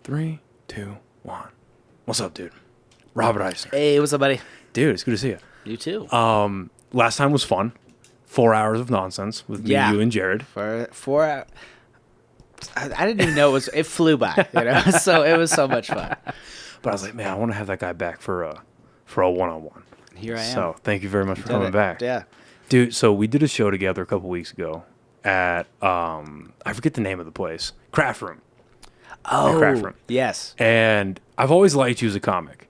3, 2, 1. What's up, dude? Robert Eyster. Hey, what's up, buddy? Dude, it's good to see you. You too. Last time was fun. 4 hours of nonsense with me, you, and Jared. For 4 hours. I didn't even know it flew by, so it was so much fun. But I was like, man, I want to have that guy back for a one-on-one. Here I am. So thank you very much for coming back. Yeah. Dude, so we did a show together a couple weeks ago at, I forget the name of the place, Craft Room. Oh, Craft Room. Yes. And I've always liked you as a comic.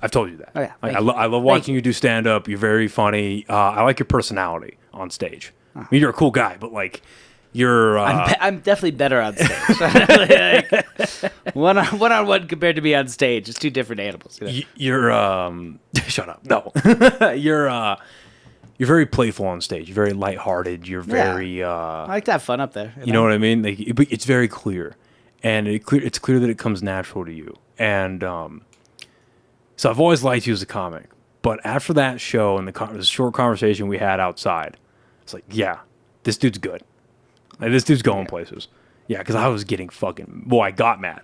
I've told you that. Oh, yeah. Like, I love watching you do stand-up. You're very funny. I like your personality on stage. I mean, you're a cool guy, but like, you're... I'm definitely better on stage. One-on-one compared to me on stage, it's two different animals. You're shut up. No. You're very playful on stage. You're very lighthearted. You're very... I like to have fun up there. You know what I mean? Like, it's very clear. And it's clear that it comes natural to you. And so I've always liked you as a comic. But after that show and the short conversation we had outside, it's like, yeah, this dude's good. Like, this dude's going places. Yeah, because I was getting fucking... Well, I got mad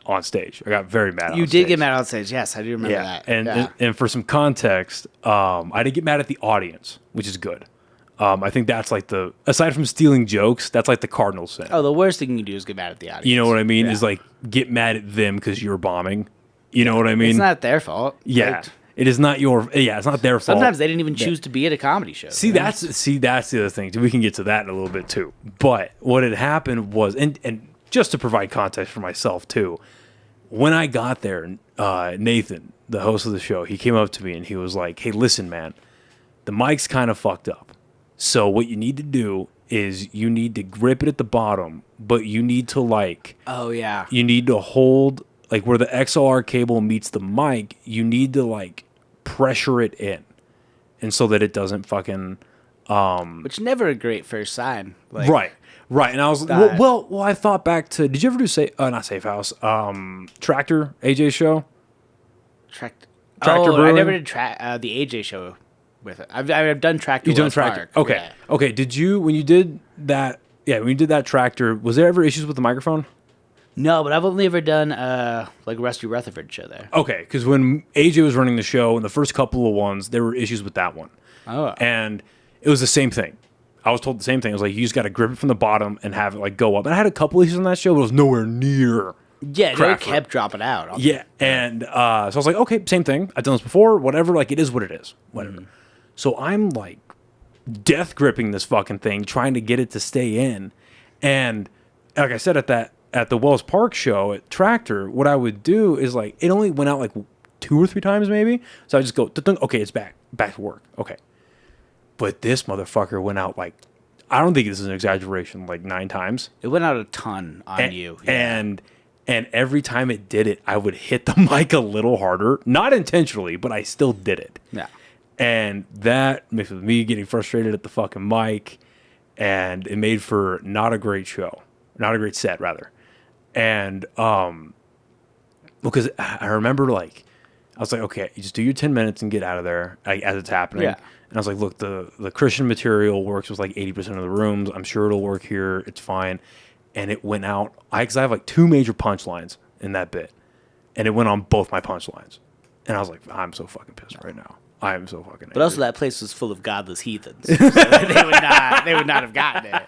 on stage. I got very mad on stage. You did get mad on stage. Yes, I do remember that. And for some context, I didn't get mad at the audience, which is good. I think that's like aside from stealing jokes, that's like the cardinal sin. Oh, the worst thing you can do is get mad at the audience. You know what I mean? Is like get mad at them because you're bombing. You know what I mean? It's not their fault. Yeah. Like, it is not it's not their fault. Sometimes they didn't even choose to be at a comedy show. That's the other thing. We can get to that in a little bit too. But what had happened was, and just to provide context for myself too, when I got there, Nathan, the host of the show, he came up to me and he was like, "Hey, listen, man, the mic's kind of fucked up. So what you need to do is you need to grip it at the bottom, but you need to you need to hold like where the XLR cable meets the mic, you need to like pressure it in. And so that it doesn't fucking which never a great first sign. Like, Right. And I was well, I thought back to, did you ever do not Safe House, Tractor, AJ show? Tractor Brewing? I never did the AJ show with it. I've done Tractor. You've done Tractor. Okay. Yeah. Okay. Did you, when you did that Tractor, was there ever issues with the microphone? No, but I've only ever done like Rusty Rutherford show there. Okay, because when AJ was running the show, in the first couple of ones, there were issues with that one. Oh. And it was the same thing. I was told the same thing. It was like, you just got to grip it from the bottom and have it like go up. And I had a couple issues on that show, but it was nowhere near. Yeah, it kept dropping out. Yeah, and so I was like, okay, same thing. I've done this before, whatever. Like, it is what it is. Whatever. So I'm like death gripping this fucking thing, trying to get it to stay in. And like I said at the Wells Park show at Tractor, what I would do is like, it only went out like 2 or 3 times maybe. So I just go, okay, it's back to work. Okay. But this motherfucker went out like, I don't think this is an exaggeration, like 9 times. It went out a ton on you. Yeah. And every time it did it, I would hit the mic a little harder. Not intentionally, but I still did it. Yeah. And that mixed with me getting frustrated at the fucking mic, and it made for not a great show. Not a great set, rather. And because I remember like, I was like, okay, you just do your 10 minutes and get out of there as it's happening. Yeah. And I was like, look, the Christian material works with like 80% of the rooms. I'm sure it'll work here. It's fine. And it went out. Because I have like 2 major punchlines in that bit. And it went on both my punchlines. And I was like, I'm so fucking pissed right now. I am so fucking angry. But also that place was full of godless heathens. So they would not have gotten it.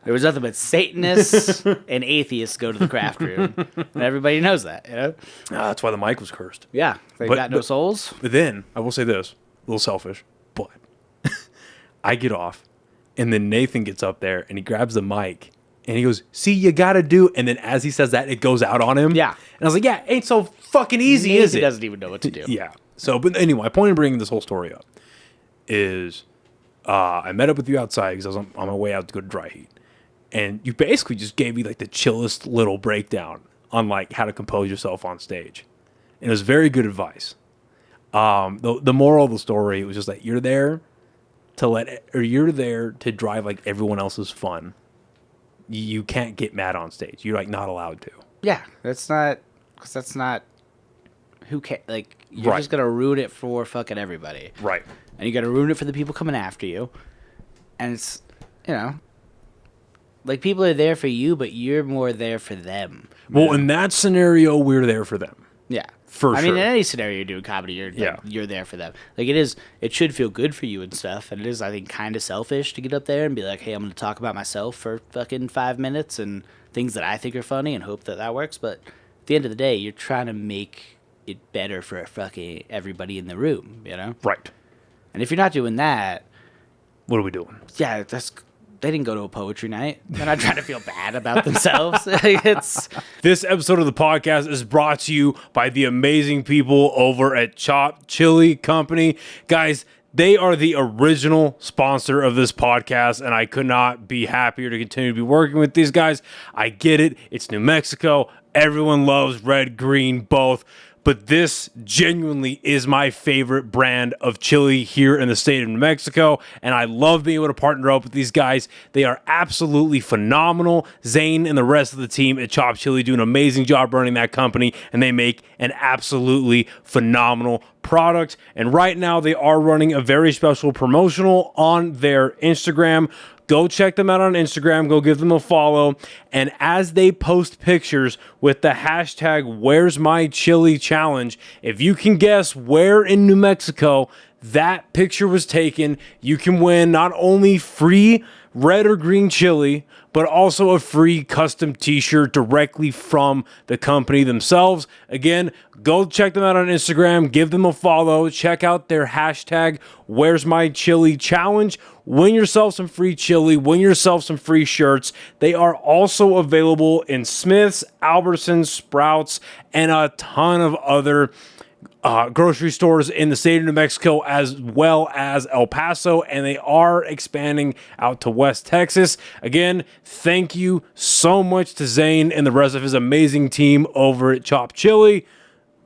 There was nothing but Satanists and atheists go to the Craft Room. And everybody knows that, you know? That's why the mic was cursed. Yeah. They got no souls. But then, I will say this, a little selfish, but I get off, and then Nathan gets up there, and he grabs the mic, and he goes, see, you gotta do, and then as he says that, it goes out on him. Yeah. And I was like, yeah, ain't so fucking easy, is it? He doesn't even know what to do. Yeah. So, but anyway, my point in bringing this whole story up is I met up with you outside because I was on my way out to go to Dry Heat. And you basically just gave me like the chillest little breakdown on like how to compose yourself on stage. And it was very good advice. The moral of the story was just that you're there to drive like everyone else's fun. You can't get mad on stage. You're like not allowed to. Yeah, that's not who can like you're just gonna ruin it for fucking everybody. Right. And you gotta ruin it for the people coming after you. And it's like people are there for you, but you're more there for them. Well, in that scenario, we're there for them. Yeah. For I mean, sure. in any scenario you're doing comedy, you're there for them. Like, it should feel good for you and stuff. And it is, I think, kind of selfish to get up there and be like, hey, I'm going to talk about myself for fucking 5 minutes and things that I think are funny and hope that works. But at the end of the day, you're trying to make it better for fucking everybody in the room, you know? Right. And if you're not doing that, What are we doing? yeah, they didn't go to a poetry night. They're not trying to feel bad about themselves. It's This episode of the podcast is brought to you by the amazing people over at Chop Chili Company. Guys, they are the original sponsor of this podcast, and I could not be happier to continue to be working with these guys. I get it. It's New Mexico. Everyone loves red, green, both. But this genuinely is my favorite brand of chili here in the state of New Mexico, and I love being able to partner up with these guys. They are absolutely phenomenal. Zane and the rest of the team at Chop Chili do an amazing job running that company, and they make an absolutely phenomenal product. And right now, they are running a very special promotional on their Instagram. Go check them out on Instagram. Go give them a follow. And as they post pictures with the hashtag Where's My Chili Challenge, if you can guess where in New Mexico that picture was taken, you can win not only free red or green chili, but also a free custom t-shirt directly from the company themselves. Again, go check them out on Instagram, give them a follow, check out their hashtag Where's My Chili Challenge. Win yourself some free chili, win yourself some free shirts. They are also available in Smith's, Albertsons, Sprouts, and a ton of other grocery stores in the state of New Mexico, as well as El Paso, and they are expanding out to West Texas. Again, thank you so much to Zane and the rest of his amazing team over at Chop Chili.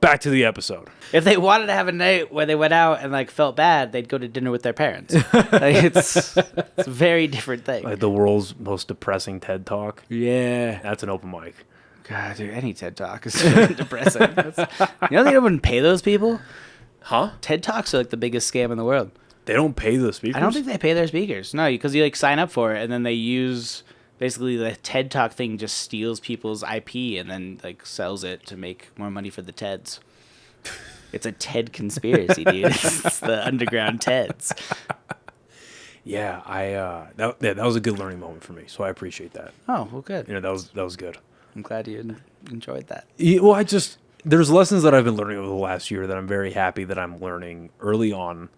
Back to the episode. if they wanted to have a night where they went out and like felt bad, they'd go to dinner with their parents. Like, it's a very different thing. Like the world's most depressing TED Talk. Yeah. That's an open mic. God, dude, any TED Talk is fucking depressing. You know they don't even pay those people? Huh? TED Talks are like the biggest scam in the world. They don't pay the speakers? I don't think they pay their speakers. No, because you like sign up for it and then they use basically the TED Talk thing just steals people's IP and then like sells it to make more money for the TEDs. It's a TED conspiracy, dude. It's the underground TEDs. Yeah, that was a good learning moment for me, so I appreciate that. Oh, well, good. You know, that was good. I'm glad you enjoyed that. Yeah, well, there's lessons that I've been learning over the last year that I'm very happy that I'm learning early on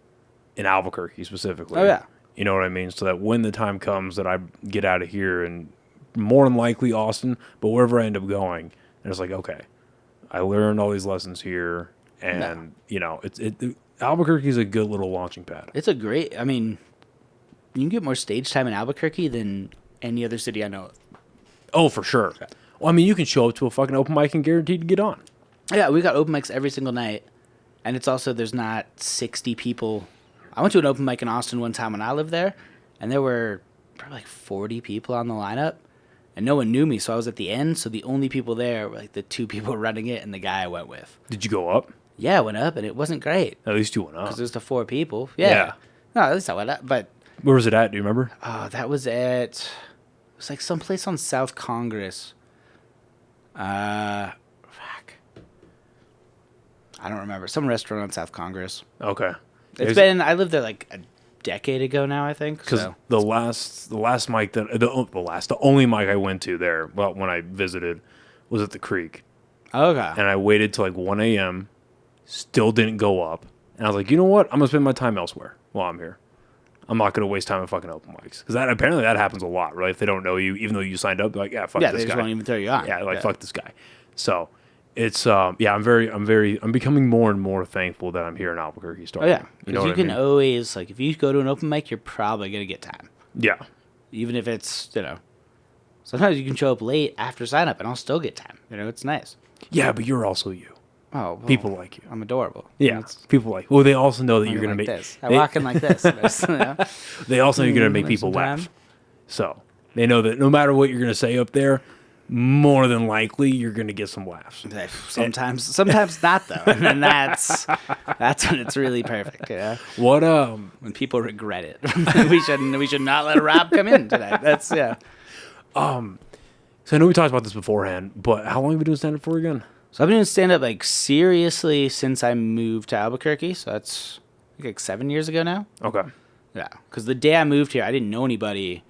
in Albuquerque specifically. Oh, yeah. You know what I mean? So that when the time comes that I get out of here and more than likely Austin, but wherever I end up going, and it's like, okay, I learned all these lessons here, and you know, Albuquerque is a good little launching pad. It's a great. I mean, you can get more stage time in Albuquerque than any other city I know of. Oh, for sure. Well, I mean, you can show up to a fucking open mic and guaranteed to get on. Yeah, we got open mics every single night, and it's also there's not 60 people. I went to an open mic in Austin one time when I lived there, and there were probably like 40 people on the lineup, and no one knew me, so I was at the end. So the only people there were like the two people running it and the guy I went with. Did you go up? Yeah, I went up, and it wasn't great. At least you went up. Because there's the 4 people. Yeah. No, at least I went up, but Where was it at? Do you remember? that was at, it was like someplace on South Congress. Fuck. I don't remember. Some restaurant on South Congress. Okay. I lived there like a decade ago now, I think. Because So. the last mic the only mic I went to there, well, when I visited, was at the Creek, Okay. and I waited till like 1 a.m. Still didn't go up, and I was like, you know what? I'm gonna spend my time elsewhere while I'm here. I'm not gonna waste time at fucking open mics because apparently that happens a lot, right? If they don't know you, even though you signed up, they're like, yeah, fuck Yeah, this they just guy. won't even throw you on. Yeah, like fuck this guy. So it's I'm becoming more and more thankful that I'm here in Albuquerque. Oh, Starting. yeah. You know Because you what can I mean? always, like, if you go to an open mic, you're probably going to get time. Yeah. Even if it's, sometimes you can show up late after sign up and I'll still get time. It's nice. Yeah, but you're also you. Oh, well, People like you. I'm adorable. Yeah, people like. Well, they also know that you're gonna like make. this. I walk in like this. They also know you're gonna make Like people sometime. laugh. So they know that no matter what you're gonna say up there, more than likely you're gonna get some laughs. Sometimes not though, and then that's when it's really perfect. Yeah. What When people regret it, we should not let Rob come in tonight. That's yeah. So I know we talked about this beforehand, but how long have you been doing stand-up for again? So I've been doing stand-up like seriously since I moved to Albuquerque. So that's like 7 years ago now. Okay. Yeah, because the day I moved here, I didn't know anybody,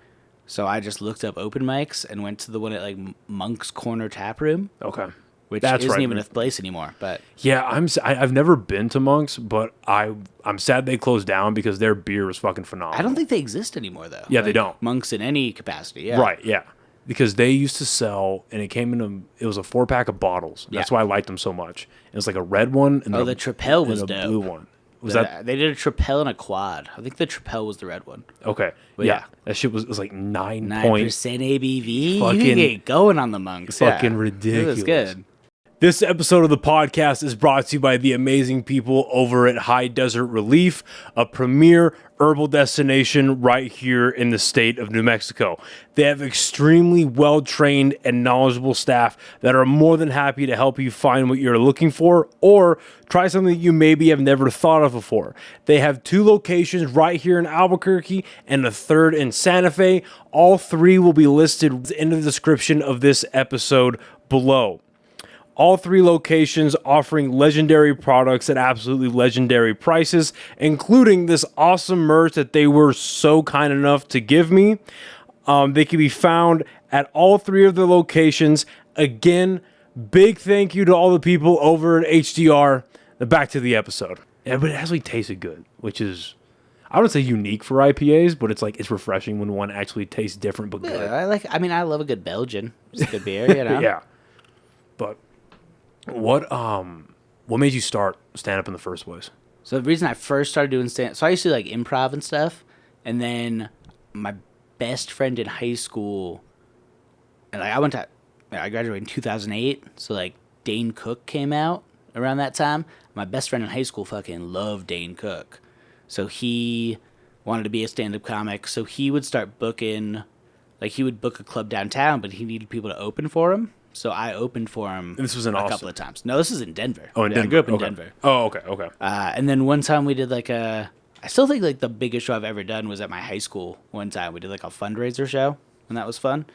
so I just looked up open mics and went to the one at like Monk's Corner Tap Room. Okay. Which isn't even a place anymore, but yeah, I've never been to Monk's, but I'm sad they closed down because their beer was fucking phenomenal. I don't think they exist anymore though. Yeah, they don't. Monk's in any capacity. Yeah. Right. Yeah. Because they used to sell, and it was a 4-pack of bottles. Yeah. That's why I liked them so much. It was like a red one and the Trapel was dope. Blue one. Was that they did a Trapel and a quad? I think the Trapel was the red one. Okay. But yeah. That shit was like 9% ABV. Fucking, you can get going on the Monks. Fucking ridiculous. It was good. This episode of the podcast is brought to you by the amazing people over at High Desert Relief, a premier herbal destination right here in the state of New Mexico. They have extremely well-trained and knowledgeable staff that are more than happy to help you find what you're looking for or try something that you maybe have never thought of before. They have 2 locations right here in Albuquerque and a 3rd in Santa Fe. All 3 will be listed in the description of this episode below. All 3 locations offering legendary products at absolutely legendary prices, including this awesome merch that they were so kind enough to give me. They can be found at all 3 of the locations. Again, big thank you to all the people over at HDR. Back to the episode. Yeah, but it actually tasted good, which is, I wouldn't say unique for IPAs, but it's refreshing when one actually tastes different but good. Yeah, I love a good Belgian. It's a good beer, you know? Yeah. But what made you start stand-up in the first place? So the reason I first started doing stand-up, so I used to like improv and stuff, and then my best friend in high school, and like I graduated in 2008, so like Dane Cook came out around that time. My best friend in high school fucking loved Dane Cook, so he wanted to be a stand-up comic, so he would start booking, like he would book a club downtown, but he needed people to open for him. So I opened for him. And this was in Austin? A couple of times. No, this is in Denver. Oh, in Denver. I grew up in Denver. Oh, okay. And then one time we did I still think like the biggest show I've ever done was at my high school. One time we did like a fundraiser show, and that was fun.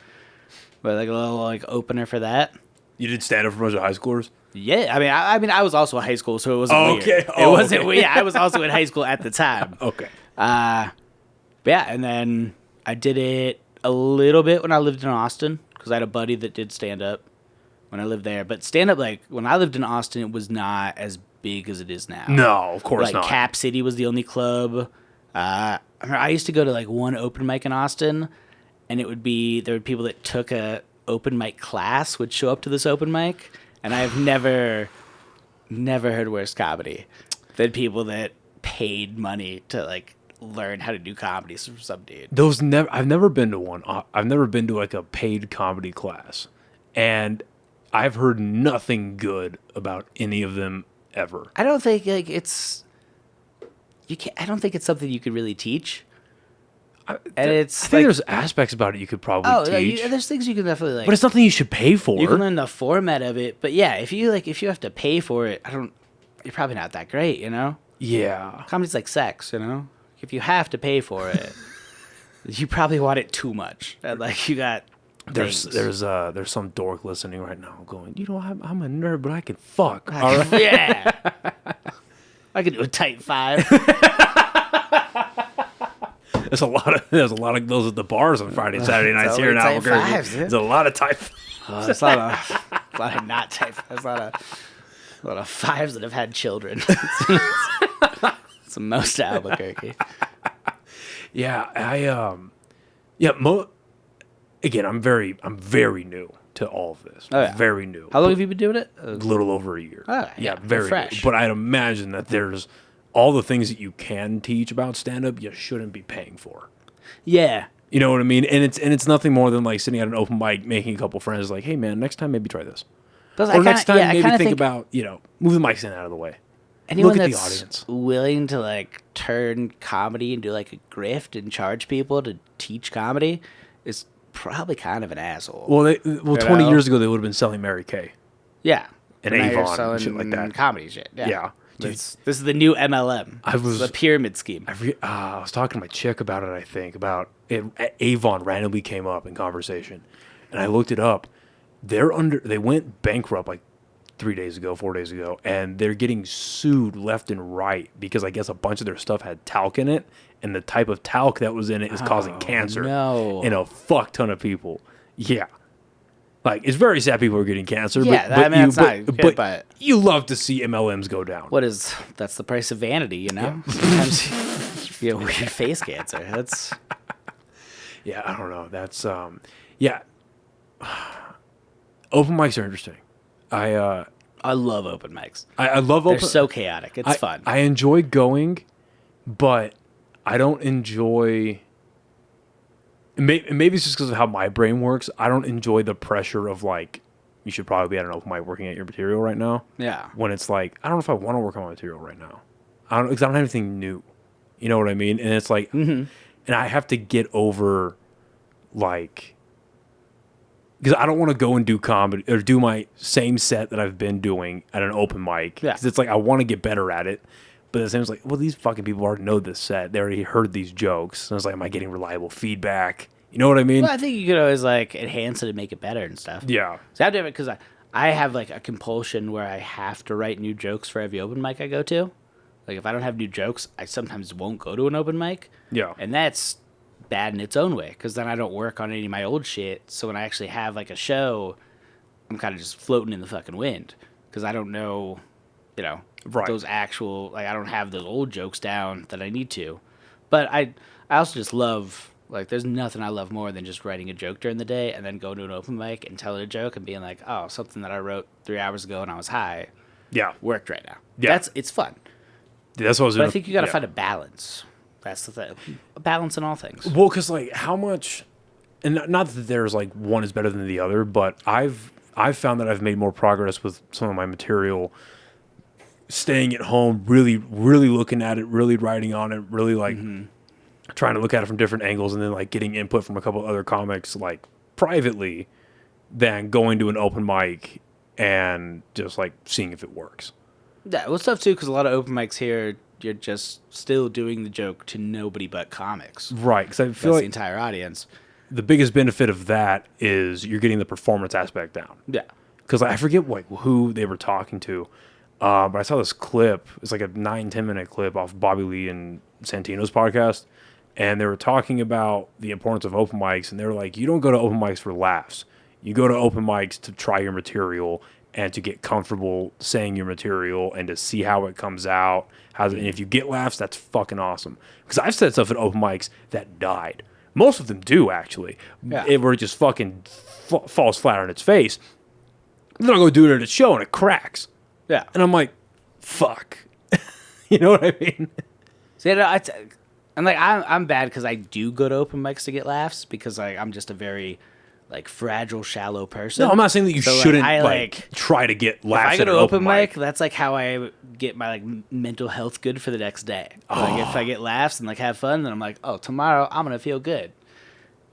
But like a little like opener for that. You did stand up for a bunch of high schoolers? Yeah, I mean, I was also in high school, so it wasn't weird. Okay. It wasn't weird. Yeah, I was also in high school at the time. Okay. But yeah, and then I did it a little bit when I lived in Austin because I had a buddy that did stand up when I lived there. But stand up, like when I lived in Austin, it was not as big as it is now. No, of course not. Like Cap City was the only club. I used to go to like one open mic in Austin, and there would be people that took a open mic class would show up to this open mic, and I've never heard worse comedy than people that paid money to like learn how to do comedy from some dude. I've never been to one. I've never been to like a paid comedy class, and I've heard nothing good about any of them ever. I don't think like I don't think it's something you could really teach. I think there's aspects about it you could probably teach. There's things you can definitely like. But it's nothing you should pay for. You can learn the format of it, but yeah, if you have to pay for it, you're probably not that great, you know? Yeah. Comedy's like sex, you know? If you have to pay for it, you probably want it too much. Like you got there's some dork listening right now going, you know, I'm a nerd, but I can fuck. All right. Yeah. I can do a tight 5. There's a lot of those at the bars on Friday and Saturday nights here in Albuquerque. There's a lot of type. There's a lot of not type. There's a lot of 5s that have had children. It's the most Albuquerque. Yeah, again, I'm very new to all of this. Oh, yeah. Very new. How long have you been doing it? A little over a year. Oh, yeah, very fresh. New. But I'd imagine that there's all the things that you can teach about stand-up you shouldn't be paying for. Yeah. You know what I mean? And it's nothing more than like sitting at an open mic, making a couple friends like, hey man, next time maybe try this. Next time maybe think about, move the mic stand out of the way. Anyone Look at that's the audience. willing to like turn comedy into like a grift and charge people to teach comedy is probably kind of an asshole. Well, 20 years ago they would have been selling Mary Kay. Yeah. And Avon and shit like that. Comedy shit. Yeah. Dude, this is the new MLM. The pyramid scheme. I was talking to my chick about it, I think. About it. Avon randomly came up in conversation. And I looked it up. They went bankrupt like 4 days ago, and they're getting sued left and right because I guess a bunch of their stuff had talc in it, and the type of talc that was in it is causing cancer in a fuck ton of people. Yeah. Like, it's very sad people are getting cancer. Yeah, but I mean, that's not good, but you love to see MLMs go down. That's the price of vanity, you know? Yeah. Sometimes you get weird face cancer. That's... Yeah, I don't know. That's, yeah. Open mics are interesting. I love open mics. I love open... They're so chaotic. It's fun. I enjoy going, but I don't enjoy... Maybe it's just because of how my brain works. I don't enjoy the pressure of, like, you should probably be at an open mic working at your material right now. Yeah. When it's like, I don't know if I want to work on my material right now. Because I don't have anything new. You know what I mean? And it's like, and I have to get over, like, because I don't want to go and do comedy or do my same set that I've been doing at an open mic. Yeah. Because it's like, I want to get better at it. But the same is like, well, these fucking people already know this set. They already heard these jokes. And it's like, am I getting reliable feedback? You know what I mean? Well, I think you could always, like, enhance it and make it better and stuff. Yeah. So I do it because I have, like, a compulsion where I have to write new jokes for every open mic I go to. Like, if I don't have new jokes, I sometimes won't go to an open mic. Yeah. And that's bad in its own way because then I don't work on any of my old shit. So when I actually have, like, a show, I'm kind of just floating in the fucking wind because I don't know, you know, those actual, like, I don't have those old jokes down that I need to. But I also just love, like, there's nothing I love more than just writing a joke during the day and then going to an open mic and telling a joke and being like, oh, something that I wrote 3 hours ago when I was high worked right now. Yeah. It's fun. Yeah, that's what I was doing. But I think you got to find a balance. That's the thing. A balance in all things. Well, because, like, how much, and not that there's, like, one is better than the other, but I've found that I've made more progress with some of my material staying at home, really, really looking at it, really writing on it, really, like, trying to look at it from different angles and then, like, getting input from a couple other comics, like, privately, than going to an open mic and just, like, seeing if it works. Yeah, well, stuff, too, because a lot of open mics here, you're just still doing the joke to nobody but comics. Right, because I feel that's like the entire audience. The biggest benefit of that is you're getting the performance aspect down. Yeah. Because I forget, like, who they were talking to, but I saw this clip. It's like a 9-10 minute clip off Bobby Lee and Santino's podcast. And they were talking about the importance of open mics. And they were like, you don't go to open mics for laughs. You go to open mics to try your material and to get comfortable saying your material and to see how it comes out. And if you get laughs, that's fucking awesome. Because I've said stuff at open mics that died. Most of them do, actually. Yeah. Where it just fucking falls flat on its face. Then I'll go do it at a show and it cracks. Yeah. And I'm like, fuck. You know what I mean? See, I'm bad because I do go to open mics to get laughs because I'm just a very, like, fragile, shallow person. No, I'm not saying that you shouldn't like try to get laughs. If I go to open mic, that's like how I get my, like, mental health good for the next day. Oh. Like, if I get laughs and, like, have fun, then I'm like, oh, tomorrow I'm gonna feel good.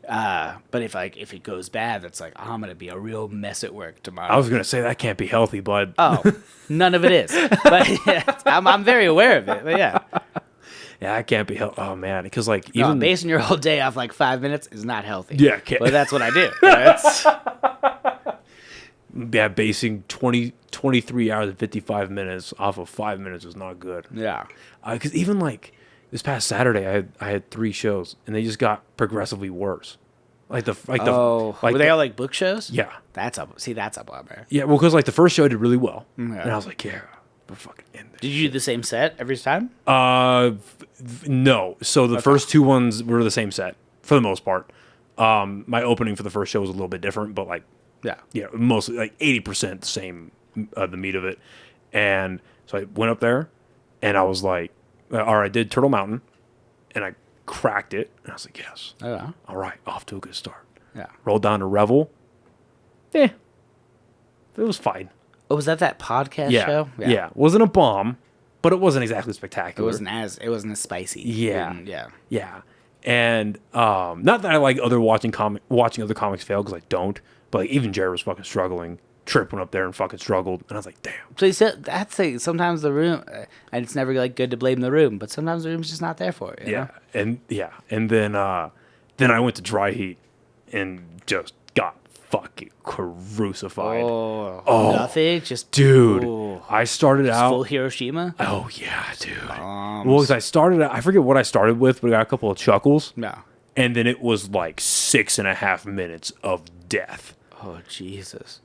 But if it goes bad, that's like, I'm gonna be a real mess at work tomorrow. I was gonna say that can't be healthy, bud. Oh, none of it is. But yeah, I'm very aware of it. But yeah. Yeah, I can't be healthy. Oh man, because like even basing your whole day off like 5 minutes is not healthy. Yeah, but that's what I do. Yeah, basing 23 hours and 55 minutes off of 5 minutes is not good. Yeah, because even like this past Saturday, I had 3 shows and they just got progressively worse. Were they all like book shows? Yeah, that's a bummer. Yeah, well, because like the first show did really well, and I was like, yeah. We're fucking in this. Did you do the same set every time? No. So the first 2 ones were the same set for the most part. My opening for the first show was a little bit different, but like, yeah, mostly like 80% the same, the meat of it. And so I went up there, and I was like, I did Turtle Mountain, and I cracked it, and I was like, yes, all right, off to a good start. Yeah, rolled down to Revel. It was fine. Oh, was that podcast show? Yeah. Wasn't a bomb, but it wasn't exactly spectacular. It wasn't as spicy. Yeah. And not that I like watching other comics fail, because I don't. But like, even Jared was fucking struggling. Trip went up there and fucking struggled, and I was like, damn. So you said sometimes the room, and it's never like good to blame the room, but sometimes the room's just not there for it. You know? And then I went to Dry Heat and just got fucking crucified. Nothing? Just... Dude, Oh. I started out... Full Hiroshima? Oh, yeah, dude. Bombs. Well, because I started out... I forget what I started with, but I got a couple of chuckles. No. And then it was like 6.5 minutes of death. Oh, Jesus.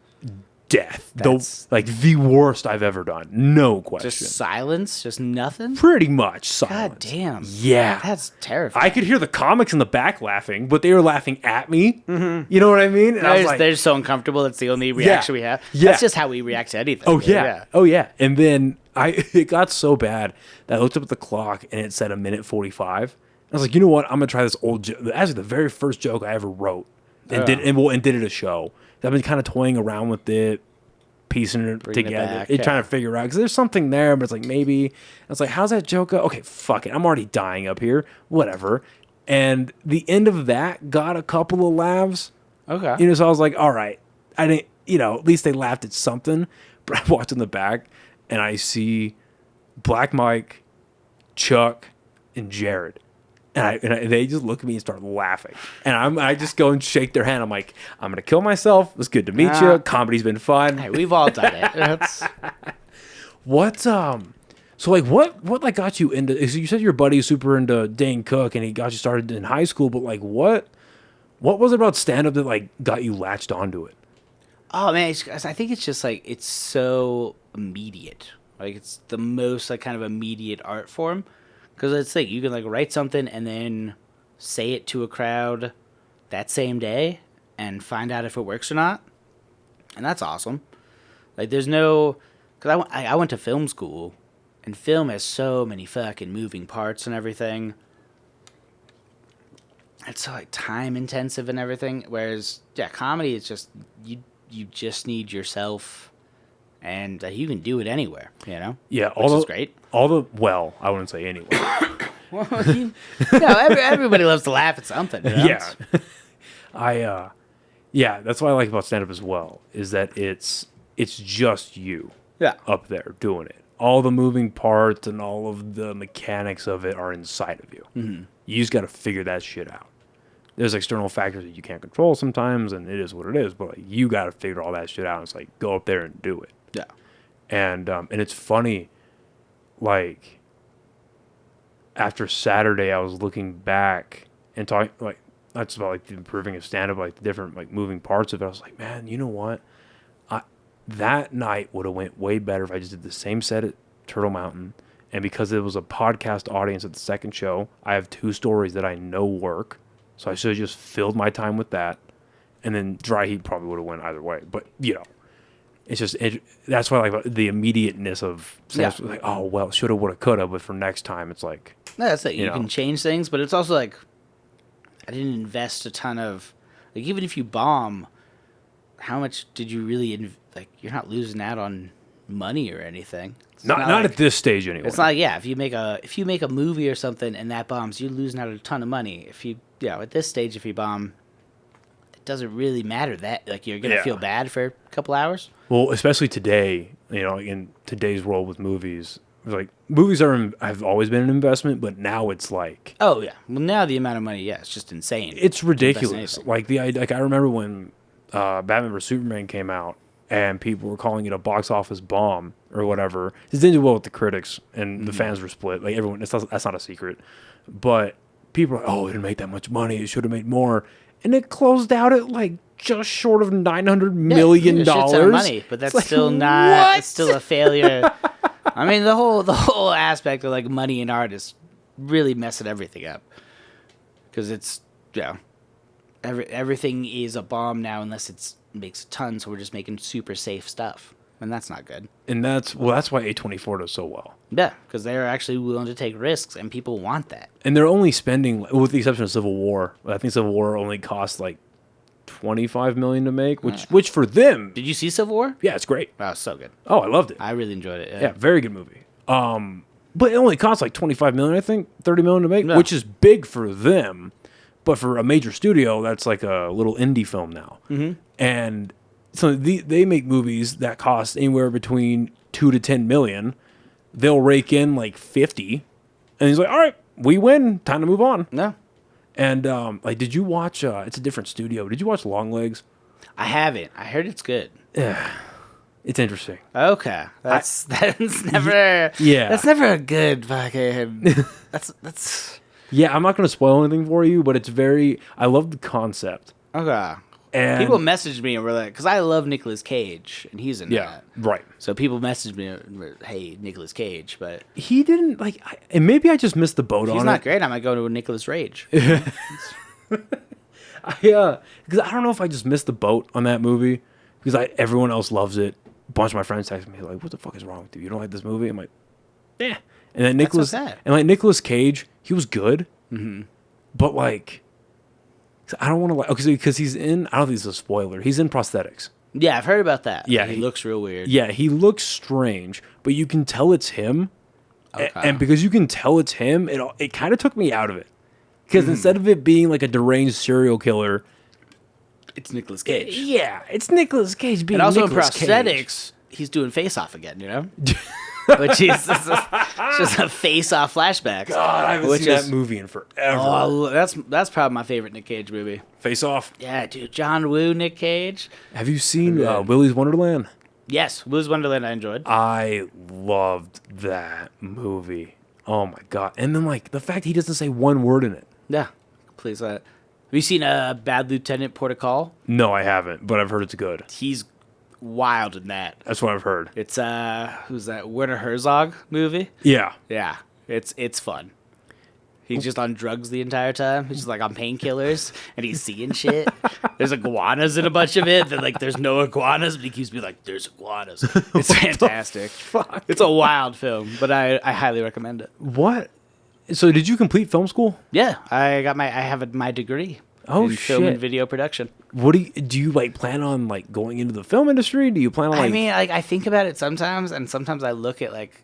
Death. That's... the worst I've ever done. No question. Just silence? Just nothing? Pretty much silence. God damn. Yeah. That's terrifying. I could hear the comics in the back laughing, but they were laughing at me. Mm-hmm. You know what I mean? And I was like, they're just so uncomfortable. That's the only reaction we have. Yeah. That's just how we react to anything. oh, yeah. Oh, yeah. And then it got so bad that I looked up at the clock and it said 1:45. I was like, you know what? I'm going to try this old joke. Actually, the very first joke I ever wrote and did it at a show. I've been kind of toying around with it, piecing it together, trying to figure out, because there's something there, but it's like, maybe. I was like, how's that joke go? Okay, fuck it. I'm already dying up here. Whatever. And the end of that got a couple of laughs. Okay. So I was like, all right. I didn't, at least they laughed at something. But I walked in the back and I see Black Mike, Chuck, and Jared. And they just look at me and start laughing. And I just go and shake their hand. I'm like, I'm going to kill myself. It was good to meet you. Comedy's been fun. Hey, we've all done it. What like got you into, so you said your buddy is super into Dane Cook and he got you started in high school, but like what was it about stand-up that like got you latched onto it? Oh, man, I think it's just like, it's so immediate. Like, it's the most like kind of immediate art form. Because it's like, you can like write something and then say it to a crowd that same day and find out if it works or not. And that's awesome. Like, there's no... Because I went to film school, and film has so many fucking moving parts and everything. It's so like time intensive and everything. Whereas, yeah, comedy is just... You just need yourself... And you can do it anywhere, Yeah, which is great. Well, I wouldn't say anywhere. Everybody loves to laugh at something. Yeah, that's what I like about stand-up as well, is that it's just you up there doing it. All the moving parts and all of the mechanics of it are inside of you. Mm-hmm. You just got to figure that shit out. There's external factors that you can't control sometimes, and it is what it is, but like, you got to figure all that shit out. It's like, go up there and do it. Yeah. And it's funny, like, after Saturday, I was looking back and talking, like, not just about, like, the improving of stand-up, like, the different, like, moving parts of it. I was like, man, you know what? That night would have went way better if I just did the same set at Turtle Mountain. And because it was a podcast audience at the second show, I have 2 stories that I know work. So I should have just filled my time with that. And then Dry Heat probably would have went either way. But, it's just that's why I like the immediateness of like, oh well, shoulda, woulda, coulda, but for next time it's like that's it. You can change things, but it's also like I didn't invest a ton of like, even if you bomb, how much did you really like? You're not losing out on money or anything. Not like, at this stage anyway. It's not if you make a movie or something and that bombs, you're losing out a ton of money. If you at this stage, if you bomb, doesn't really matter that like you're gonna feel bad for a couple hours. Well, especially today, in today's world with movies, like movies have always been an investment, but now it's like, oh yeah, well now the amount of money, it's just insane. It's ridiculous. Like I remember when Batman vs Superman came out, and people were calling it a box office bomb or whatever. It didn't do well with the critics, and the fans were split. Like everyone, that's not a secret, but people are like, oh, it didn't make that much money. It should have made more. And it closed out at like just short of $900 million. Money, but that's still not. What? It's still a failure. I mean, the whole aspect of like money in art is really messing everything up. Because it's everything is a bomb now unless it makes a ton. So we're just making super safe stuff, and that's not good. And that's why A24 does so well. Yeah, because they're actually willing to take risks, and people want that. And they're only spending, with the exception of Civil War, I think Civil War only cost like $25 million to make, which for them. Did you see Civil War? Yeah, it's great. Oh, it's so good. Oh, I loved it. I really enjoyed it. Yeah, very good movie. But it only cost like $25 million, I think, $30 million to make, which is big for them. But for a major studio, that's like a little indie film now. Mm-hmm. And so they make movies that cost anywhere between $2 to $10 million. They'll rake in like 50, and he's like, all right, we win. Time to move on. No. And like, did you watch, it's a different studio. Did you watch Longlegs? I haven't. I heard it's good. Yeah, it's interesting. Okay, that's never. Yeah, that's never a good fucking. That's. Yeah, I'm not going to spoil anything for you, but it's very. I love the concept. Okay. And people messaged me and were like, because I love Nicolas Cage and he's in that. Right. So people messaged me, hey, Nicolas Cage, but he didn't like. And maybe I just missed the boat on it. He's not great. I might go to a Nicolas Rage. Because I don't know if I just missed the boat on that movie because everyone else loves it. A bunch of my friends text me like, "What the fuck is wrong with you? You don't like this movie?" I'm like, "Yeah." And then Nicolas Cage, he was good, but like. I don't want to like because he's in. I don't think it's a spoiler. He's in prosthetics. Yeah, I've heard about that. Yeah, he looks real weird. Yeah, he looks strange, but you can tell it's him. Okay. And because you can tell it's him, it kind of took me out of it. Because instead of it being like a deranged serial killer, it's Nicolas Cage. Yeah, it's Nicolas Cage being. And also Nicolas in prosthetics, he's doing Face Off again. You know. Which is just a face-off flashback. God, I haven't seen that movie in forever. Oh, that's probably my favorite Nick Cage movie. Face Off? Yeah, dude. John Woo, Nick Cage. Have you seen Willy's Wonderland? Yes, Willy's Wonderland I enjoyed. I loved that movie. Oh, my God. And then, like, the fact he doesn't say one word in it. Yeah. Please. Have you seen Bad Lieutenant Portugal? No, I haven't, but I've heard it's good. He's wild in that. That's what I've heard. It's who's that? Werner Herzog movie? Yeah. Yeah. It's fun. He's just on drugs the entire time. He's just like on painkillers and he's seeing shit. There's iguanas in a bunch of it. Then like there's no iguanas, but he keeps being like, there's iguanas. It's fantastic. Fuck. It's a wild film, but I highly recommend it. What? So did you complete film school? Yeah. I have my degree. Oh, in film and video production. What do you like plan on like going into the film industry? Do you plan on like... I mean, like I think about it sometimes, and sometimes I look at like,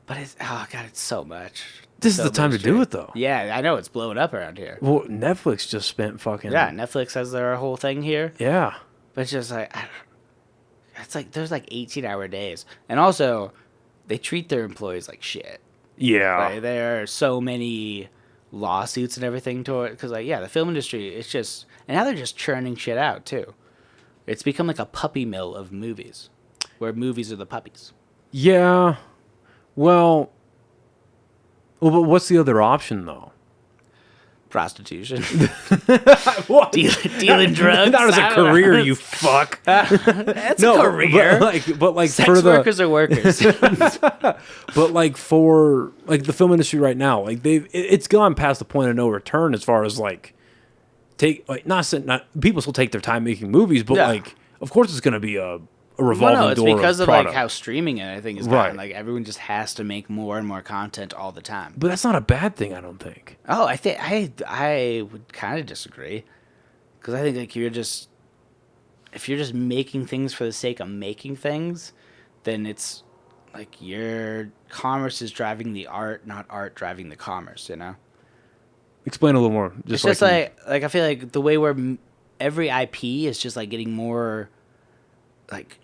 but it's it's so much. This is the time to do it though. Yeah, I know it's blowing up around here. Well, Netflix just spent fucking... Yeah, Netflix has their whole thing here. Yeah. But it's just like, it's like there's like 18-hour days, and also they treat their employees like shit. Yeah. Like, there are so many lawsuits and everything to it because the film industry, it's just, and now they're just churning shit out too. It's become like a puppy mill of movies where movies are the puppies. Yeah. Well, but what's the other option though? Prostitution. Dealing drugs. Not as a career, you fuck. That's a career. But like sex for workers are workers. But like for like the film industry right now, like it's gone past the point of no return as far as like not people still take their time making movies, but like of course it's going to be a revolving door. It's because of product. like how streaming and everything is right. gotten. Like everyone just has to make more and more content all the time. But that's not a bad thing, I don't think. Oh, I would kind of disagree, because I think like if you're just making things for the sake of making things, then it's like your commerce is driving the art, not art driving the commerce. You know. Explain a little more. It's just like I feel like the way where every IP is just like getting more like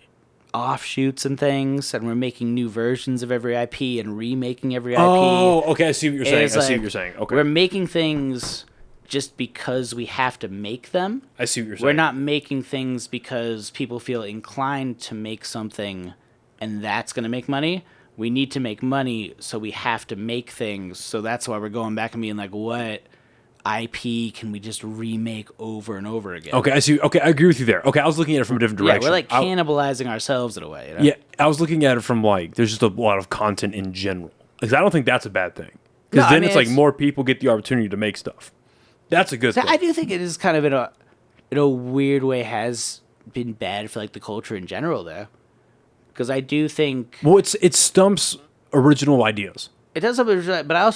offshoots and things, and we're making new versions of every IP and remaking every IP. Oh, okay, I see what you're saying. See what you're saying. Okay. We're making things just because we have to make them. I see what you're saying. We're not making things because people feel inclined to make something and that's going to make money. We need to make money, so we have to make things. So that's why we're going back and being like, what IP can we just remake over and over again? Okay, I see. Okay, I agree with you there. Okay, I was looking at it from a different direction. Yeah, we're like cannibalizing ourselves in a way. You know? Yeah, I was looking at it from like there's just a lot of content in general. Because I don't think that's a bad thing. Because then it's like more people get the opportunity to make stuff. That's a good thing. I do think it is kind of in a weird way has been bad for like the culture in general, though. Because I do think it stumps original ideas. It does, but I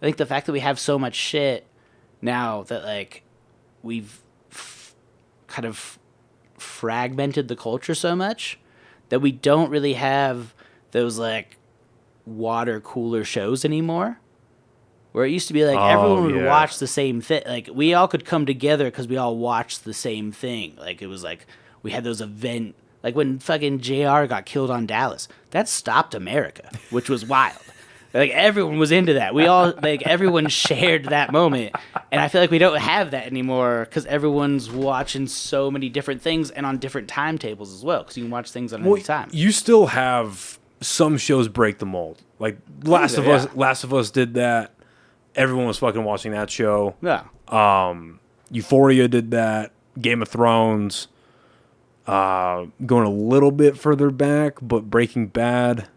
think the fact that we have so much shit now that like we've kind of fragmented the culture so much that we don't really have those like water cooler shows anymore, where it used to be like everyone would watch the same thing. Like we all could come together because we all watched the same thing. Like it was like we had those event, like when fucking JR got killed on Dallas, that stopped America, which was wild. Like everyone was into that. We all everyone shared that moment, and I feel like we don't have that anymore because everyone's watching so many different things and on different timetables as well. Because you can watch things on any time. You still have some shows break the mold. Like Last of Us did that. Everyone was fucking watching that show. Yeah. Euphoria did that. Game of Thrones. Going a little bit further back, but Breaking Bad.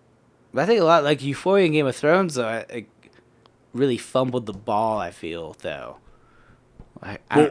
But I think a lot like Euphoria and Game of Thrones, though, it really fumbled the ball. I feel though.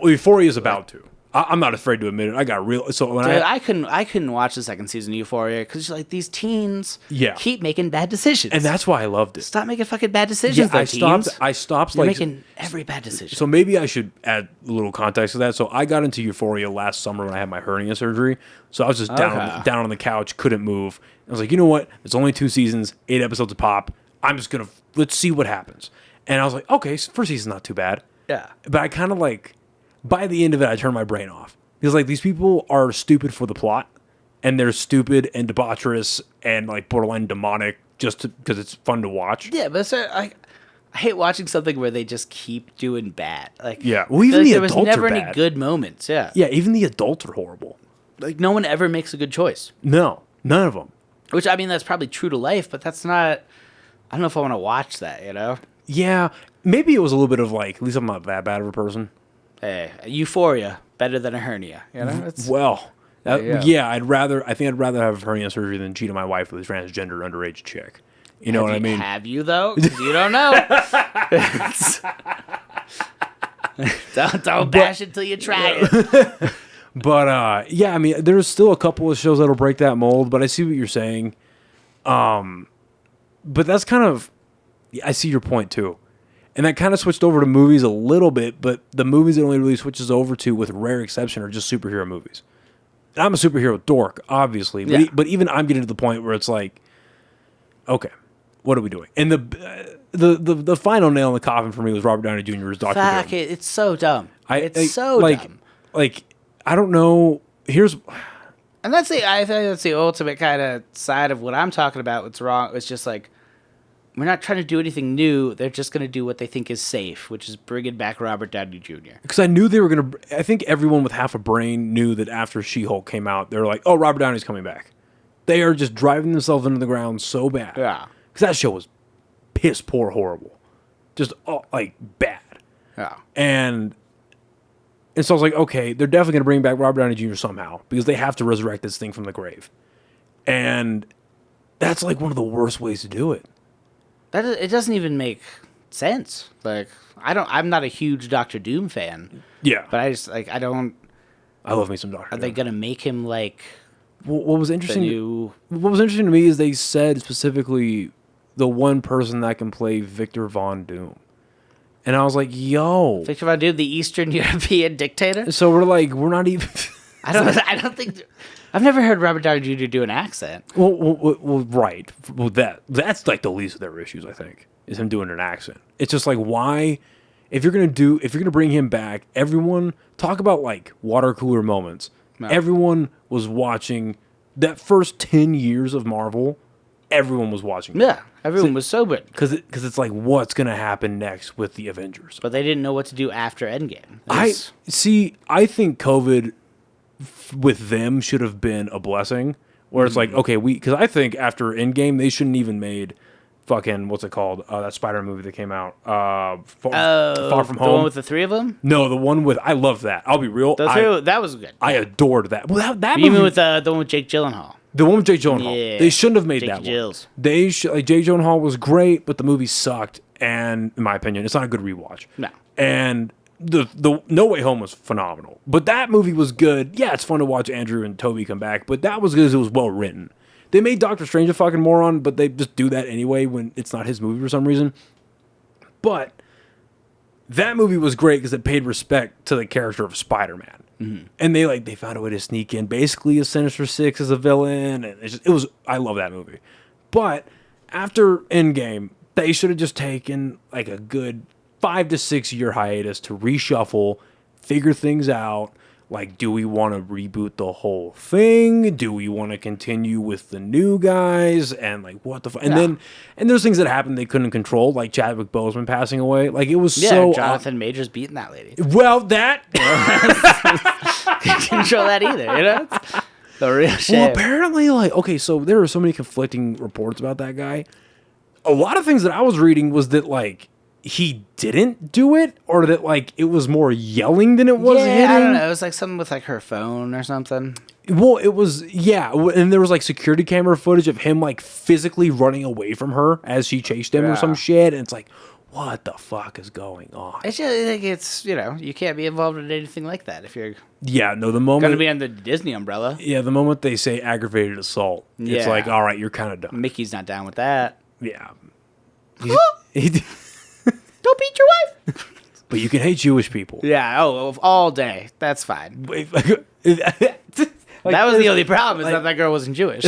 Euphoria is about to. I'm not afraid to admit it. I got real. So when I couldn't watch the second season of Euphoria because like these teens keep making bad decisions, and that's why I loved it. Stop making fucking bad decisions. I stopped. You're making every bad decision. So maybe I should add a little context to that. So I got into Euphoria last summer when I had my hernia surgery. So I was just down on the couch, couldn't move. I was like, you know what? It's only 2 seasons, 8 episodes a pop. I'm just gonna let's see what happens. And I was like, okay, first season's not too bad. Yeah, but I kind of like. By the end of it, I turned my brain off. Because, like, these people are stupid for the plot. And they're stupid and debaucherous and, like, borderline demonic just because it's fun to watch. Yeah, but I hate watching something where they just keep doing bad. Like, yeah. Well, even the adults are bad. There was never any good moments, yeah. Yeah, even the adults are horrible. Like, no one ever makes a good choice. No, none of them. Which, I mean, that's probably true to life, but that's not... I don't know if I want to watch that, you know? Yeah. Maybe it was a little bit of, like, at least I'm not that bad of a person. Hey, Euphoria, better than a hernia. You know? I'd rather have hernia surgery than cheat on my wife with a transgender underage chick. You know what I mean? Have you though? 'Cause you don't know. don't bash it till you try it. But yeah, I mean, there's still a couple of shows that'll break that mold. But I see what you're saying. But that's kind of, I see your point too. And that kind of switched over to movies a little bit, but the movies it only really switches over to, with rare exception, are just superhero movies. And I'm a superhero dork, obviously, but even I'm getting to the point where it's like, okay, what are we doing? And the final nail in the coffin for me was Robert Downey Jr. as Dr. Doom. It's so dumb. So dumb. Like, I don't know. And I think that's the ultimate kind of side of what I'm talking about. What's wrong? It's just like, we're not trying to do anything new. They're just going to do what they think is safe, which is bringing back Robert Downey Jr. Because I knew they were going to... I think everyone with half a brain knew that after She-Hulk came out, they were like, oh, Robert Downey's coming back. They are just driving themselves into the ground so bad. Yeah. Because that show was piss poor horrible. Just, like, bad. Yeah. And so I was like, okay, they're definitely going to bring back Robert Downey Jr. somehow, because they have to resurrect this thing from the grave. And that's, like, one of the worst ways to do it. It doesn't even make sense. Like, I'm not a huge Doctor Doom fan. Yeah. But I love me some Doctor Doom. Are they going to make him, like... What was interesting? What was interesting to me is they said specifically the one person that can play Victor Von Doom, and I was like, "Yo, Victor Von Doom, the Eastern European dictator." So we're not even. I don't think. I've never heard Robert Downey Jr. do an accent. Well, right. Well, that's like the least of their issues. I think is him doing an accent. It's just like, why? If you're gonna bring him back, everyone talk about like water cooler moments. No. Everyone was watching that first 10 years of Marvel. Everyone was watching. Yeah, everyone was sober. Because it's like, what's going to happen next with the Avengers? But they didn't know what to do after Endgame. I think COVID with them should have been a blessing. Where it's like, okay, because I think after Endgame, they shouldn't even made fucking, what's it called? That Spider-Man movie that came out. Far From Home. The one with the 3 of them? No, the one with, I love that. I'll be real. That was good. I adored that. Well, that movie. Even with the one with Jake Gyllenhaal. The one with Jake Gyllenhaal. Yeah. They shouldn't have made Jake that Gills. one. They should, like, Jake Gyllenhaal was great, but the movie sucked. And in my opinion, it's not a good rewatch. No. And the No Way Home was phenomenal. But that movie was good. Yeah, it's fun to watch Andrew and Toby come back, but that was good because it was well written. They made Doctor Strange a fucking moron, but they just do that anyway when it's not his movie for some reason. But that movie was great because it paid respect to the character of Spider-Man. Mm-hmm. And they found a way to sneak in basically a Sinister Six as a villain, and I love that movie. But after Endgame, they should have just taken like a good 5 to 6 year hiatus to reshuffle, figure things out. Like, do we want to reboot the whole thing? Do we want to continue with the new guys? And like, what the fuck? And there's things that happened they couldn't control, like Chadwick Boseman passing away. Like, it was so... Jonathan Majors beating that lady. Well, that... Can't control that either, you know? It's the real shit. Well, apparently, like, okay, so there were so many conflicting reports about that guy. A lot of things that I was reading was that, like, he didn't do it, or that, like, it was more yelling than it was hitting. I don't know. It was like something with, like, her phone or something. Well, it was, and there was, like, security camera footage of him, like, physically running away from her as she chased him or some shit, and it's like, what the fuck is going on? It's just, like, it's, you know, you can't be involved in anything like that if you're... Yeah, no, the moment... Gonna be under the Disney umbrella. Yeah, the moment they say aggravated assault, it's like, all right, you're kind of done. Mickey's not down with that. Yeah. Don't beat your wife. But you can hate Jewish people. Yeah, all day. That's fine. That was the only problem, is that girl wasn't Jewish.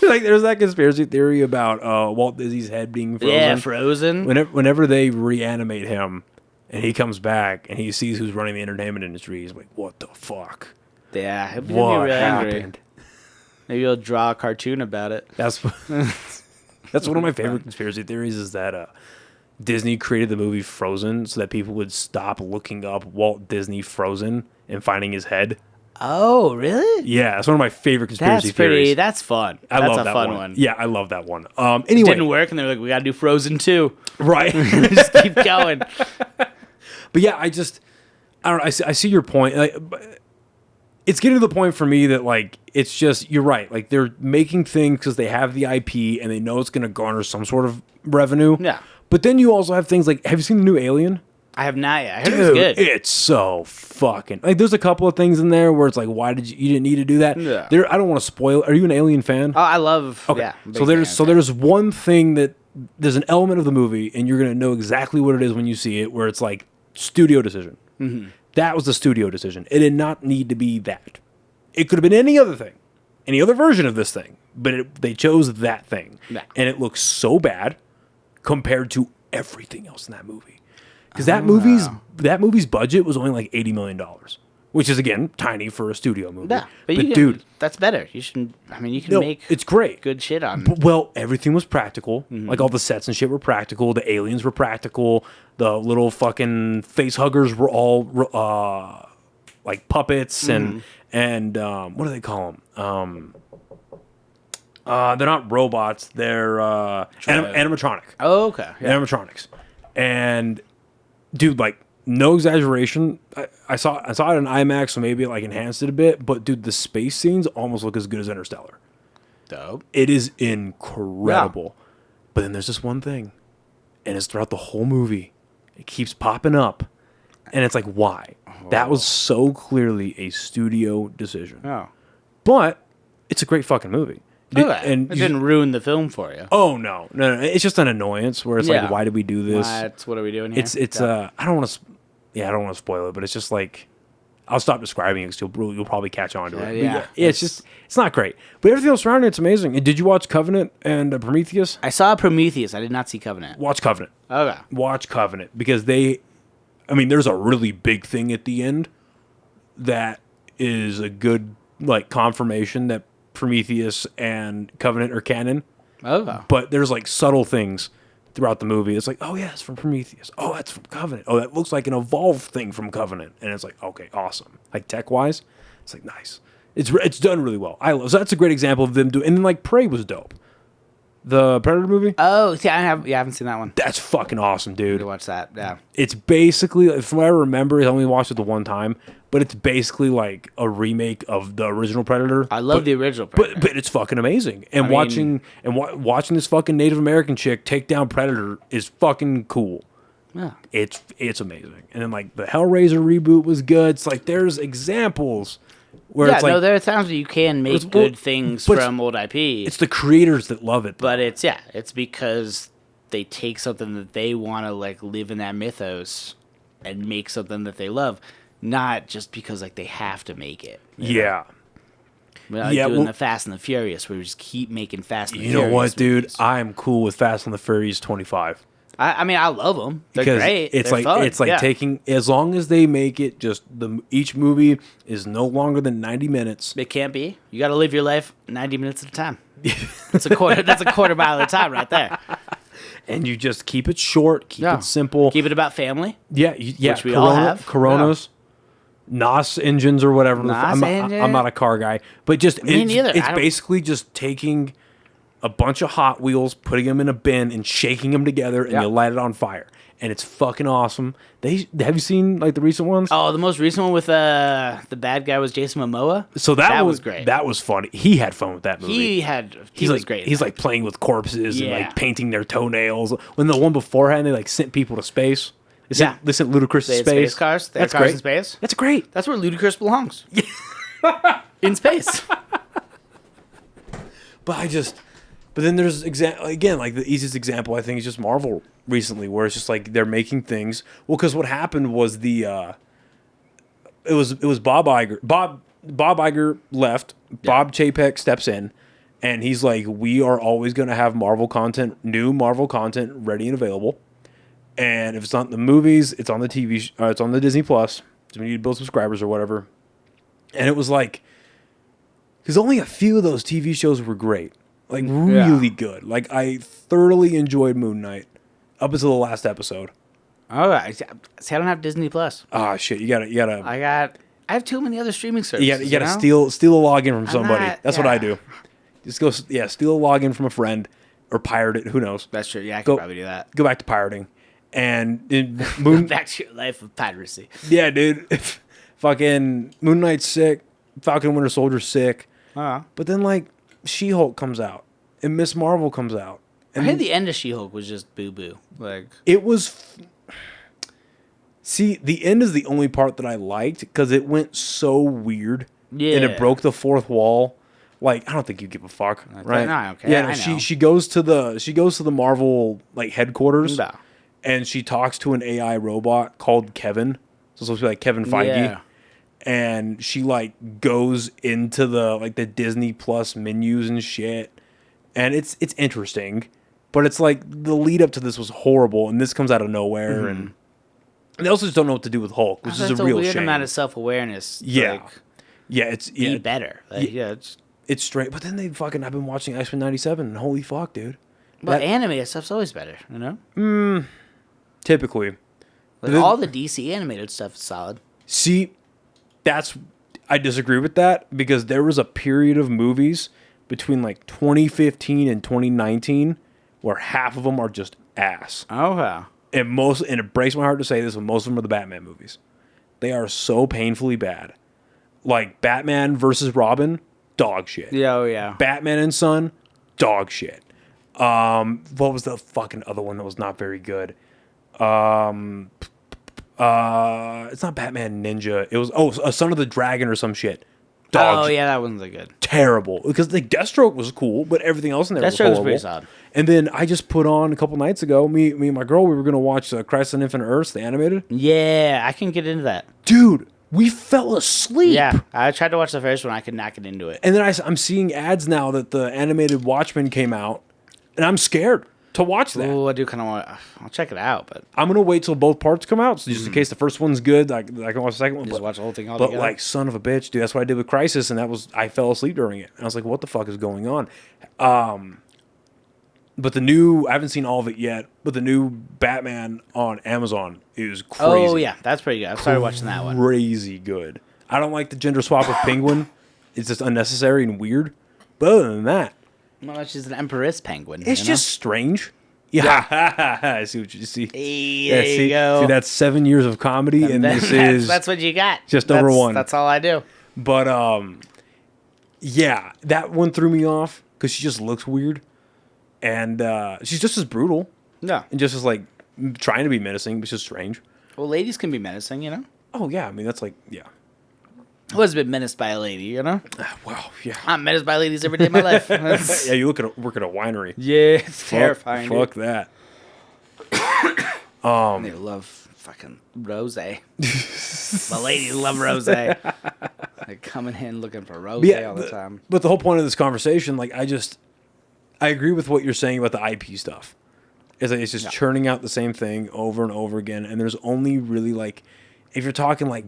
Like, there's that conspiracy theory about Walt Disney's head being frozen. Yeah, frozen. Whenever they reanimate him and he comes back and he sees who's running the entertainment industry, he's like, what the fuck? Yeah, he'll be What really happened? angry. Maybe he'll draw a cartoon about it. That's one of my favorite conspiracy theories, is that Disney created the movie Frozen so that people would stop looking up Walt Disney Frozen and finding his head. Oh, really? Yeah, it's one of my favorite conspiracy theories. That's fun. I love that fun one. one. Yeah, I love that one. Anyway, it didn't work, and they're like, we gotta do Frozen 2. Right. Just keep going. But yeah, I don't know. I see your point. Like, it's getting to the point for me that, like, it's just, you're right. Like, they're making things because they have the IP and they know it's going to garner some sort of revenue. Yeah. But then you also have things like, have you seen the new Alien? I have not yet. I heard Dude, it was good. It's so fucking... Like, there's a couple of things in there where it's like, why did you didn't need to do that? Yeah. I don't want to spoil... Are you an Alien fan? Oh, I love... Okay. Yeah. There's one thing that... There's an element of the movie, and you're going to know exactly what it is when you see it, where it's like, studio decision. Mm-hmm. That was the studio decision. It did not need to be that. It could have been any other thing. Any other version of this thing. But they chose that thing. Yeah. And it looks so bad compared to everything else in that movie. Because that movie's budget was only like $80 million. Which is, again, tiny for a studio movie. Yeah, but dude, that's better. You should... I mean, you can make... It's great. Good shit on... Well, everything was practical. Mm-hmm. Like, all the sets and shit were practical. The aliens were practical. The little fucking face huggers were all, like, puppets and what do they call them? They're not robots. They're animatronic. Oh, okay. Yeah. Animatronics. And, dude, like, no exaggeration. I saw it in IMAX, so maybe it like enhanced it a bit. But dude, the space scenes almost look as good as Interstellar. Dope. It is incredible. Yeah. But then there's this one thing, and it's throughout the whole movie. It keeps popping up, and it's like, why? Oh. That was so clearly a studio decision. Oh. But it's a great fucking movie. Okay. And it didn't ruin the film for you. Oh no. It's just an annoyance where it's like, why did we do this? What are we doing here? It's I don't want to spoil it, but it's just like, I'll stop describing it because you'll probably catch on to it. Yeah. It's not great. But everything else surrounding it's amazing. And did you watch Covenant and Prometheus? I saw Prometheus. I did not see Covenant. Watch Covenant. Okay. Watch Covenant because there's a really big thing at the end that is a good like confirmation that Prometheus and Covenant are canon. Okay. But there's like subtle things throughout the movie. It's like, oh yeah, it's from Prometheus. Oh, that's from Covenant. Oh, that looks like an evolved thing from Covenant. And it's like, okay, awesome. Like tech wise, it's like nice. It's done really well. So that's a great example of them doing. And then like Prey was dope. The Predator movie. Oh, see, I haven't seen that one. That's fucking awesome, dude. To watch that, yeah. It's basically, from what I remember, I only watched it the one time, but it's basically like a remake of the original Predator. I love the original Predator, but it's fucking amazing. And watching this fucking Native American chick take down Predator is fucking cool. Yeah, it's amazing. And then like the Hellraiser reboot was good. It's like there's examples. Where it's like, there are times where you can make good things from old IP. It's the creators that love it. But it's because they take something that they want to like live in that mythos and make something that they love, not just because like they have to make it. Yeah. Doing the Fast and the Furious, where we just keep making Fast and the Furious. You know what, dude? Movies. I'm cool with Fast and the Furious 25. I mean, I love them. They're because great. It's They're like fun. it's like Yeah. taking, as long as they make it just each movie is no longer than 90 minutes. It can't be. You got to live your life 90 minutes at a time. That's a quarter mile at a time right there. And you just keep it short, keep it simple. Keep it about family. Yeah, Which we all have. Coronas. NOS engines or whatever. NOS I'm not a car guy, but just Me neither. It's basically just taking a bunch of Hot Wheels, putting them in a bin, and shaking them together, and you light it on fire, and it's fucking awesome. Have you seen like the recent ones? Oh, the most recent one with the bad guy was Jason Momoa. So that was great. That was funny. He had fun with that movie. He was great. He's like playing with corpses and like painting their toenails. When the one beforehand, they like sent people to space. They sent Ludacris to space. Space cars. They had cars in space. That's great. That's where Ludacris belongs. In space. But then there's again, like the easiest example I think is just Marvel recently, where it's just like they're making things. Well, because what happened was it was Bob Iger. Bob Iger left. Yeah. Bob Chapek steps in, and he's like, "We are always going to have new Marvel content ready and available. And if it's not in the movies, it's on the TV. It's on the Disney Plus. So we need to build subscribers or whatever." And it was like, because only a few of those TV shows were great. Like, really good. Like, I thoroughly enjoyed Moon Knight up until the last episode. All right. See, I don't have Disney Plus. Ah, shit. You gotta. I have too many other streaming services. You gotta steal a login from somebody. That's what I do. Just go, steal a login from a friend or pirate it. Who knows? That's true. Yeah, I could probably do that. Go back to pirating. And Go back to your life of piracy. Yeah, dude. Fucking Moon Knight's sick. Falcon Winter Soldier's sick. But then, like, She-Hulk comes out. And Miss Marvel comes out. And I heard the end of She-Hulk was just boo-boo. Like, it was... See, the end is the only part that I liked because it went so weird. Yeah. And it broke the fourth wall. Like, I don't think you give a fuck, right? No, okay. Yeah, no, she goes to the Marvel like headquarters. No. And she talks to an AI robot called Kevin. So it's supposed to be like Kevin Feige. Yeah. And she like goes into the Disney Plus menus and shit. And it's interesting. But it's like the lead up to this was horrible, and this comes out of nowhere. Mm-hmm. And they also just don't know what to do with Hulk, which is a real weird shame. Amount of self-awareness. Yeah. Like, it's be better. Like, it's straight. But then I've been watching X-Men 97, and holy fuck, dude. But animated stuff's always better, you know? Typically. Like, all the DC animated stuff is solid. See, I disagree with that, because there was a period of movies between like 2015 and 2019 where half of them are just ass. Oh, wow. And it breaks my heart to say this, but most of them are the Batman movies. They are so painfully bad. Like Batman versus Robin, dog shit. Yeah, oh yeah. Batman and Son, dog shit. What was the fucking other one that was not very good? It's not Batman Ninja. It was a Son of the Dragon or some shit. Oh yeah, that wasn't good. Terrible, because the Deathstroke was cool, but everything else in there was horrible. Deathstroke was pretty solid. And then I just put on a couple nights ago. Me and my girl, we were gonna watch Crisis on Infinite Earths, the animated. Yeah, I can get into that, dude. We fell asleep. Yeah, I tried to watch the first one. I could not get into it. And then I'm seeing ads now that the animated Watchmen came out, and I'm scared to watch that. Oh, I do kind of want. I'll check it out, but I'm gonna wait till both parts come out, so just in case the first one's good, I can watch the second one. Just watch the whole thing all together. But like, son of a bitch, dude, that's what I did with Crisis, and I fell asleep during it. And I was like, what the fuck is going on? But I haven't seen all of it yet, but the new Batman on Amazon is crazy. Oh yeah, that's pretty good. I started watching that one. Crazy good. I don't like the gender swap of Penguin. It's just unnecessary and weird. But other than that, well, she's an Empress Penguin. It's just strange. Yeah, I see what you see. Hey, there you go. See, that's 7 years of comedy, and that's what you got. Just over one. That's all I do. But yeah, that one threw me off because she just looks weird, and she's just as brutal. Yeah, and just as like trying to be menacing, which is strange. Well, ladies can be menacing, you know. Oh yeah, I mean that's like yeah. I was been menaced by a lady, you know? Well, yeah. I'm menaced by ladies every day of my life. Yeah, you work at a winery. Yeah, it's terrifying. Fuck that. They love fucking rosé. My ladies love rosé. They coming in looking for rosé all the time. But the whole point of this conversation, like, I agree with what you're saying about the IP stuff. It's just churning out the same thing over and over again. And there's only really like, if you're talking like,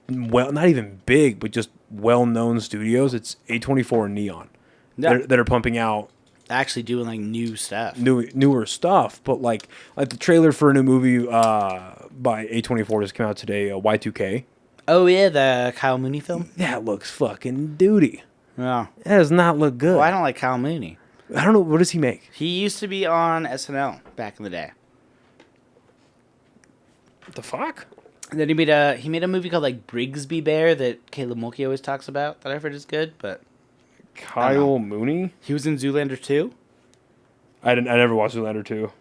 well, not even big, but just well-known studios, it's A24 and Neon that are pumping out. Actually doing like new stuff. Newer stuff. But like the trailer for a new movie by A24 just came out today, Y2K. Oh, yeah, the Kyle Mooney film? That looks fucking duty. Yeah. That does not look good. Well, I don't like Kyle Mooney. I don't know. What does he make? He used to be on SNL back in the day. What the fuck? And then he made a movie called like Brigsby Bear that Caleb Mulkey always talks about that I've heard is good, but Kyle Mooney? he was in Zoolander 2. I never watched Zoolander 2.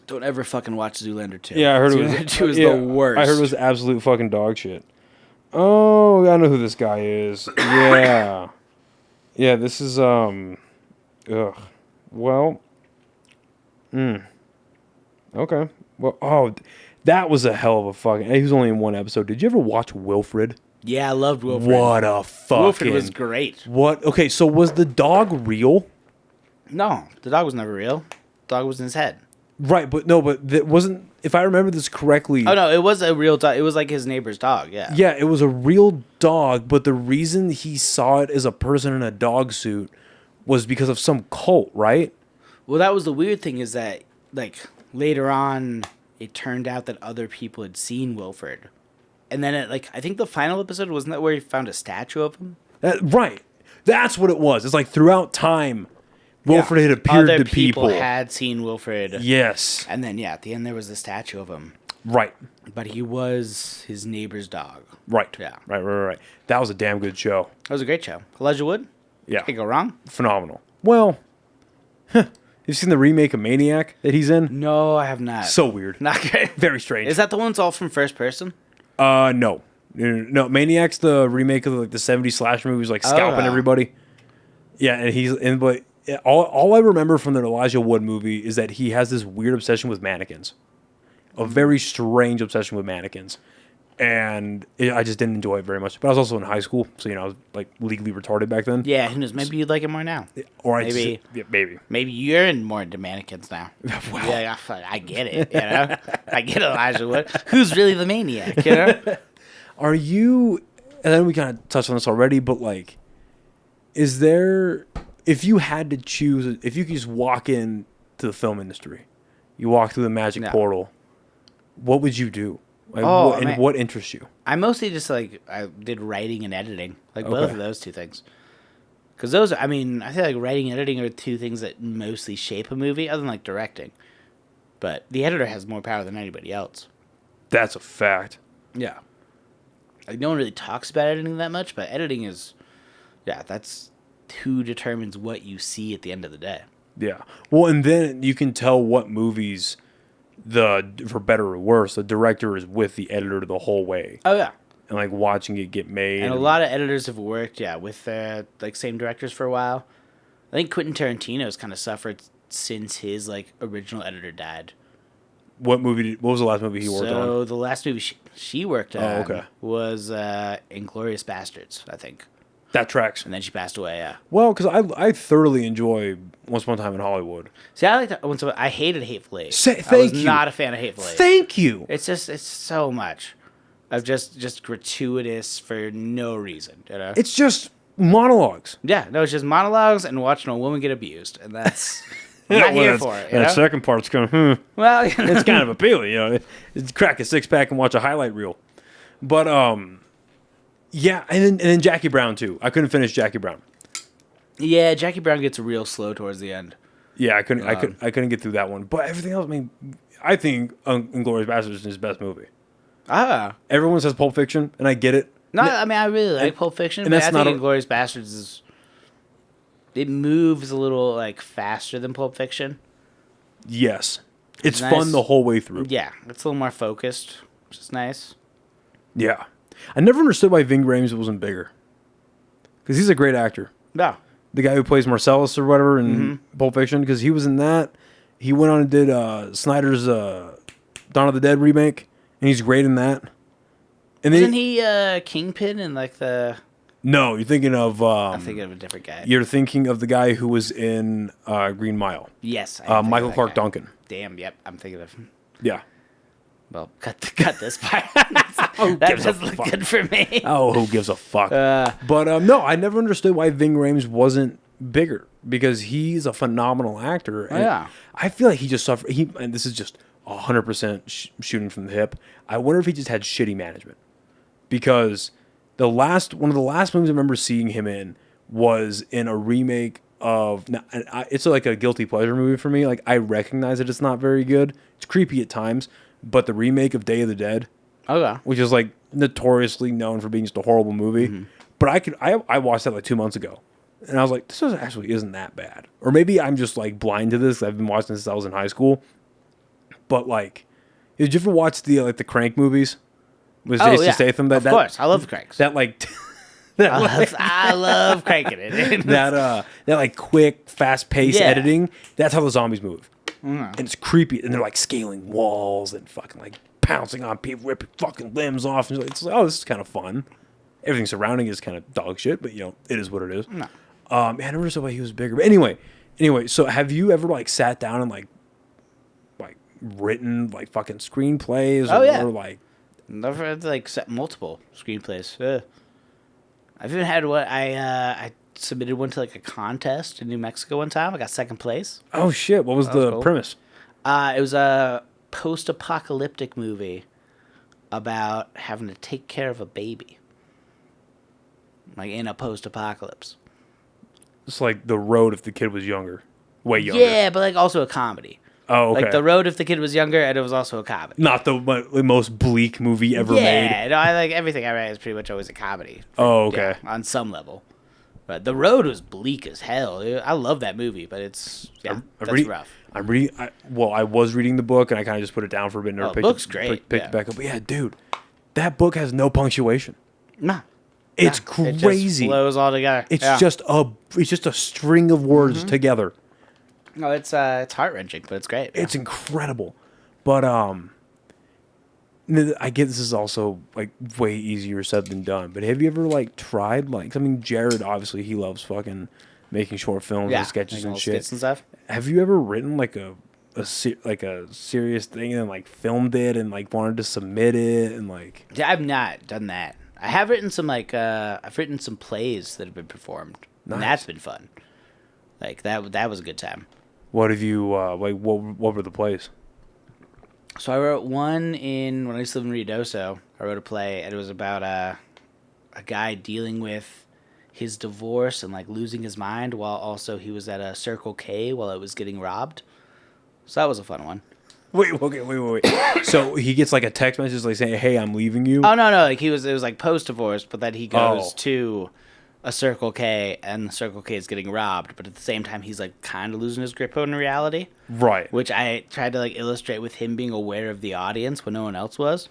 Don't ever fucking watch Zoolander 2. Yeah, I heard Zoolander 2 is the worst. I heard it was absolute fucking dog shit. Oh, I know who this guy is. Yeah. Yeah, this is ugh. Well. Okay. Well, that was a hell of a fucking. He was only in one episode. Did you ever watch Wilfred? Yeah, I loved Wilfred. What a fucking. Wilfred was great. What? Okay, so was the dog real? No, the dog was never real. The dog was in his head. Right, but that wasn't. If I remember this correctly. Oh no, it was a real dog. It was like his neighbor's dog. Yeah. Yeah, it was a real dog, but the reason he saw it as a person in a dog suit was because of some cult, right? Well, that was the weird thing is that like later on, it turned out that other people had seen Wilfred, and then I think the final episode wasn't that where he found a statue of him. Right, that's what it was. It's like throughout time. Wilfred had appeared Other to people. had seen Wilfred. Yes. And then, at the end, there was a statue of him. Right. But he was his neighbor's dog. Right. Yeah. Right. That was a damn good show. That was a great show. Elijah Wood? Yeah. Can't go wrong. Phenomenal. Well, you've seen the remake of Maniac that he's in? No, I have not. So weird. Not great. Very strange. Is that the one that's all from first person? No. No, Maniac's the remake of like the 70s slasher movies, like scalping everybody. Yeah, and he's in, but all I remember from the Elijah Wood movie is that he has this weird obsession with mannequins, a very strange obsession with mannequins, and I just didn't enjoy it very much. But I was also in high school, so I was like legally retarded back then. Yeah, who knows? Maybe you'd like it more now. Or maybe maybe you're more into mannequins now. Well, yeah, I get it. I get Elijah Wood. Who's really the maniac? Are you? And then we kind of touched on this already, but like, is there? If you had to choose, if you could just walk into the film industry, you walk through the magic portal, what would you do? Like, what interests you? I mostly just I did writing and editing, both of those two things. Because those, I feel like writing and editing are two things that mostly shape a movie, other than like directing. But the editor has more power than anybody else. That's a fact. Yeah. Like no one really talks about editing that much, but editing is, that's who determines what you see at the end of the day. Yeah. Well, and then you can tell what movies, for better or worse, the director is with the editor the whole way. Oh, yeah. And like watching it get made. And a lot of editors have worked, with same directors for a while. I think Quentin Tarantino's kind of suffered since his original editor died. What was the last movie he worked on? So the last movie she worked on was Inglourious Bastards, I think. That tracks. And then she passed away, yeah. Well, because I thoroughly enjoy Once Upon a Time in Hollywood. See, I like that. I hated Hateful Eight. I was not a fan of Hateful Eight. Thank you. It's so much of just gratuitous for no reason, It's just monologues. Yeah, no, it's just monologues and watching a woman get abused, and that's not here for it. That second part's kind of well, it's kind of appealing, It's crack a 6-pack and watch a highlight reel, but yeah, and then Jackie Brown too. I couldn't finish Jackie Brown. Yeah, Jackie Brown gets real slow towards the end. Yeah, I couldn't get through that one. But everything else, I think Inglourious Basterds is his best movie. Everyone says Pulp Fiction, and I get it. No, I really like Pulp Fiction, but I think Inglourious Basterds it moves a little faster than Pulp Fiction. Yes, it's nice. Fun the whole way through. Yeah, it's a little more focused, which is nice. Yeah. I never understood why Ving Rhames wasn't bigger. Because he's a great actor. No. The guy who plays Marcellus or whatever in Pulp Fiction, because he was in that. He went on and did Snyder's Dawn of the Dead remake, and he's great in that. And Wasn't he Kingpin in No, you're thinking of. I'm thinking of a different guy. You're thinking of the guy who was in Green Mile. Yes. Michael Clark Duncan. Damn. Yep. I'm thinking of. Yeah. Well, cut this part. Who That gives a doesn't look fuck? good for me. Oh, who gives a fuck? But no, I never understood why Ving Rhames wasn't bigger, because he's a phenomenal actor. And Yeah. I feel like he just suffered. And this is just 100% shooting from the hip. I wonder if he just had shitty management, because one of the last movies I remember seeing him in was in a remake of. It's like a guilty pleasure movie for me. Like, I recognize that it's not very good. It's creepy at times, but the remake of Day of the Dead. Okay. Which is like notoriously known for being just a horrible movie. Mm-hmm. But I watched that like 2 months ago, and I was like, this actually isn't that bad. Or maybe I'm just like blind to this. I've been watching this since I was in high school. But like, did you ever watch the Crank movies with Jason Statham? Of course, I love Cranks. That like, I love cranking it. that like quick, fast paced editing. That's how the zombies move, and it's creepy. And they're like scaling walls and fucking like pouncing on people, ripping fucking limbs off. And it's like, oh, this is kind of fun. Everything surrounding it is kind of dog shit, but it is what it is. No. I never understood why he was bigger. But anyway, so have you ever like sat down and like written like fucking screenplays? Or like Never had like multiple screenplays. I've even had one. I submitted one to like a contest in New Mexico one time. I got second place. Oh shit! What was the premise? It was a post-apocalyptic movie about having to take care of a baby, like in a post-apocalypse. It's like The Road if the kid was younger, way younger. Yeah, but like also a comedy. Oh, okay. Like The Road if the kid was younger, and it was also a comedy. Not the most bleak movie ever made. Yeah, no, I like everything I write is pretty much always a comedy. Okay. Yeah, on some level. But The Road was bleak as hell. I love that movie, but it's that's rough. I was reading the book, and I kind of just put it down for a bit. The book's great. Picked it back up. But yeah, dude, that book has no punctuation. Nah. It's crazy. It just flows all together. It's just a string of words together. No, it's heart-wrenching, but it's great. It's incredible. But I get this is also like way easier said than done. But have you ever like tried like, I mean, Jared obviously he loves fucking making short films and sketches and shit. And stuff. Have you ever written like a serious thing and like filmed it and like wanted to submit it and like? Yeah, I've not done that. I have written some I've written some plays that have been performed. Nice. And that's been fun. Like that was a good time. What have you what were the plays? So I wrote one when I used to live in Ruidoso. I wrote a play, and it was about a guy dealing with his divorce and like losing his mind while also he was at a Circle K while it was getting robbed. So that was a fun one. Wait. So he gets like a text message like saying, "Hey, I'm leaving you." Oh no, like it was like post divorce, but then he goes to a Circle K, and the Circle K is getting robbed, but at the same time, he's like kind of losing his grip on reality. Right. Which I tried to like illustrate with him being aware of the audience when no one else was.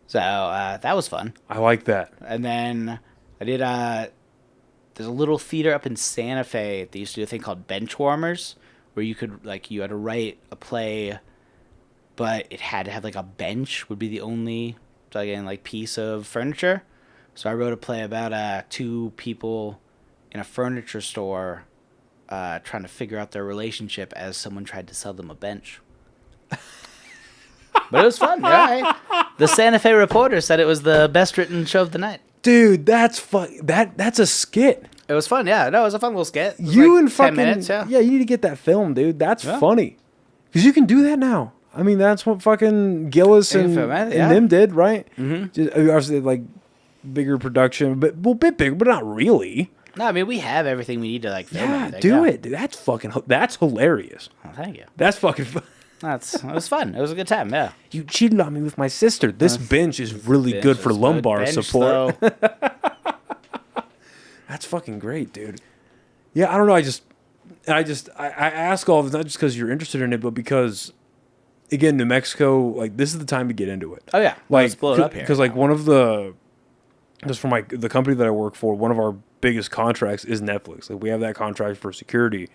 So that was fun. I like that. And then I did. There's a little theater up in Santa Fe. They used to do a thing called Benchwarmers, where you had to write a play, but it had to have like a bench would be the only piece of furniture. So I wrote a play about two people in a furniture store trying to figure out their relationship as someone tried to sell them a bench. But it was fun. Yeah, the Santa Fe Reporter said it was the best written show of the night. Dude, that's fun. That's a skit. It was fun. Yeah, no, it was a fun little skit. You and 10 fucking minutes. Yeah, you need to get that film, dude. That's funny. Because you can do that now. I mean, that's what fucking Gillis and them did, right? Mm-hmm. Just, obviously, like bigger production, but a bit bigger, but not really. No, I mean we have everything we need to like film. Yeah, do it. Dude, that's hilarious. Oh, thank you. That's fucking fun. It was fun. It was a good time. Yeah. You cheated on me with my sister. This bench is really good for lumbar support. That's fucking great, dude. Yeah, I don't know. I ask all this not just because you're interested in it, but because, again, New Mexico, like this is the time to get into it. Oh yeah, like let's blow it up here. Because like one of the, just for the company that I work for, one of our biggest contracts is Netflix. Like we have that contract for security,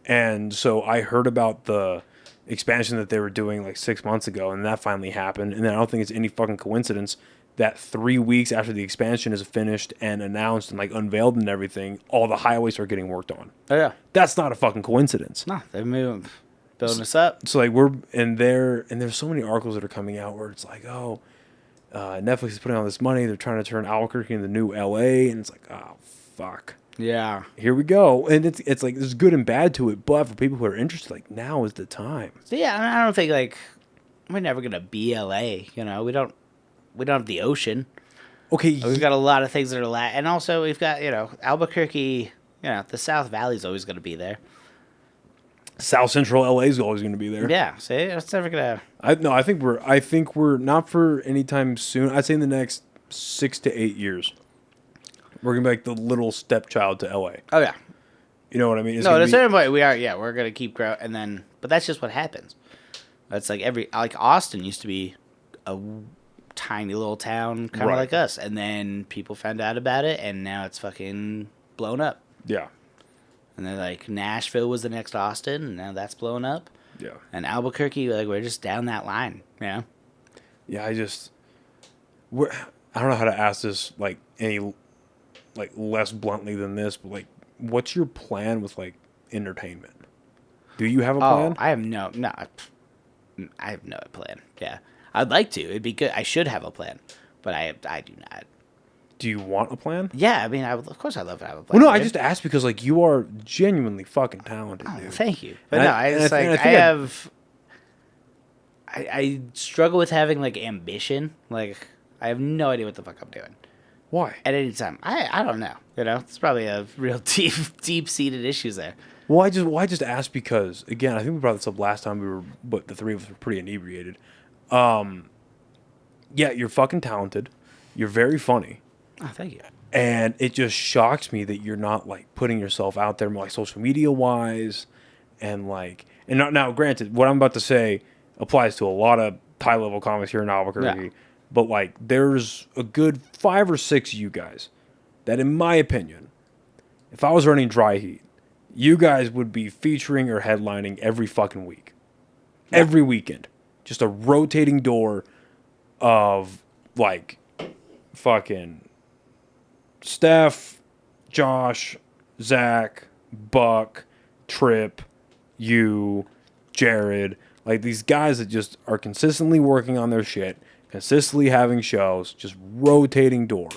and so I heard about the expansion that they were doing like 6 months ago, and that finally happened. And then I don't think it's any fucking coincidence that 3 weeks after the expansion is finished and announced and like unveiled and everything, all the highways start getting worked on. Oh yeah, that's not a fucking coincidence. No, they're building us up. So like there's so many articles that are coming out where it's like, oh, Netflix is putting all this money. They're trying to turn Albuquerque into the new LA, and it's like, oh fuck. Yeah. Here we go. And it's like there's good and bad to it, but for people who are interested, like now is the time. So yeah, I don't think like we're never gonna be LA. You know, we don't have the ocean. Okay. We've got a lot of things that are and also we've got, Albuquerque, the South Valley's always gonna be there. South Central LA is always going to be there. Yeah, see, it's never gonna. I think we're not for any time soon. I'd say in the next 6 to 8 years, we're gonna be like the little stepchild to LA. Oh yeah, you know what I mean? At a certain point we are. Yeah, we're gonna keep growing, and then, but that's just what happens. That's like Austin used to be a tiny little town, kind of like us, and then people found out about it, and now it's fucking blown up. Yeah. And they're like, Nashville was the next Austin, and now that's blown up. Yeah. And Albuquerque, like, we're just down that line, Yeah, I don't know how to ask this, like, any, like, less bluntly than this, but, like, what's your plan with, like, entertainment? Do you have a plan? I have no plan, yeah. I'd like to. It'd be good. I should have a plan, but I do not. Do you want a plan? Yeah, I mean, of course I'd love to have a plan. Well, no, I just asked because, like, you are genuinely fucking talented, dude. Thank you. But I struggle with having, like, ambition. Like, I have no idea what the fuck I'm doing. Why? At any time. I don't know. It's probably a real deep-seated issues there. Well, I just asked because, again, I think we brought this up last time but the three of us were pretty inebriated. Yeah, you're fucking talented. You're very funny. Oh, thank you. And it just shocks me that you're not, like, putting yourself out there more, like, social media-wise. And, like... And now, granted, what I'm about to say applies to a lot of high-level comics here in Albuquerque. Yeah. But, like, there's a good 5 or 6 of you guys that, in my opinion, if I was running Dry Heat, you guys would be featuring or headlining every fucking week. Yeah. Every weekend. Just a rotating door of, like, fucking... Steph, Josh, Zach, Buck, Trip, you, Jared, like these guys that just are consistently working on their shit, consistently having shows, just rotating door,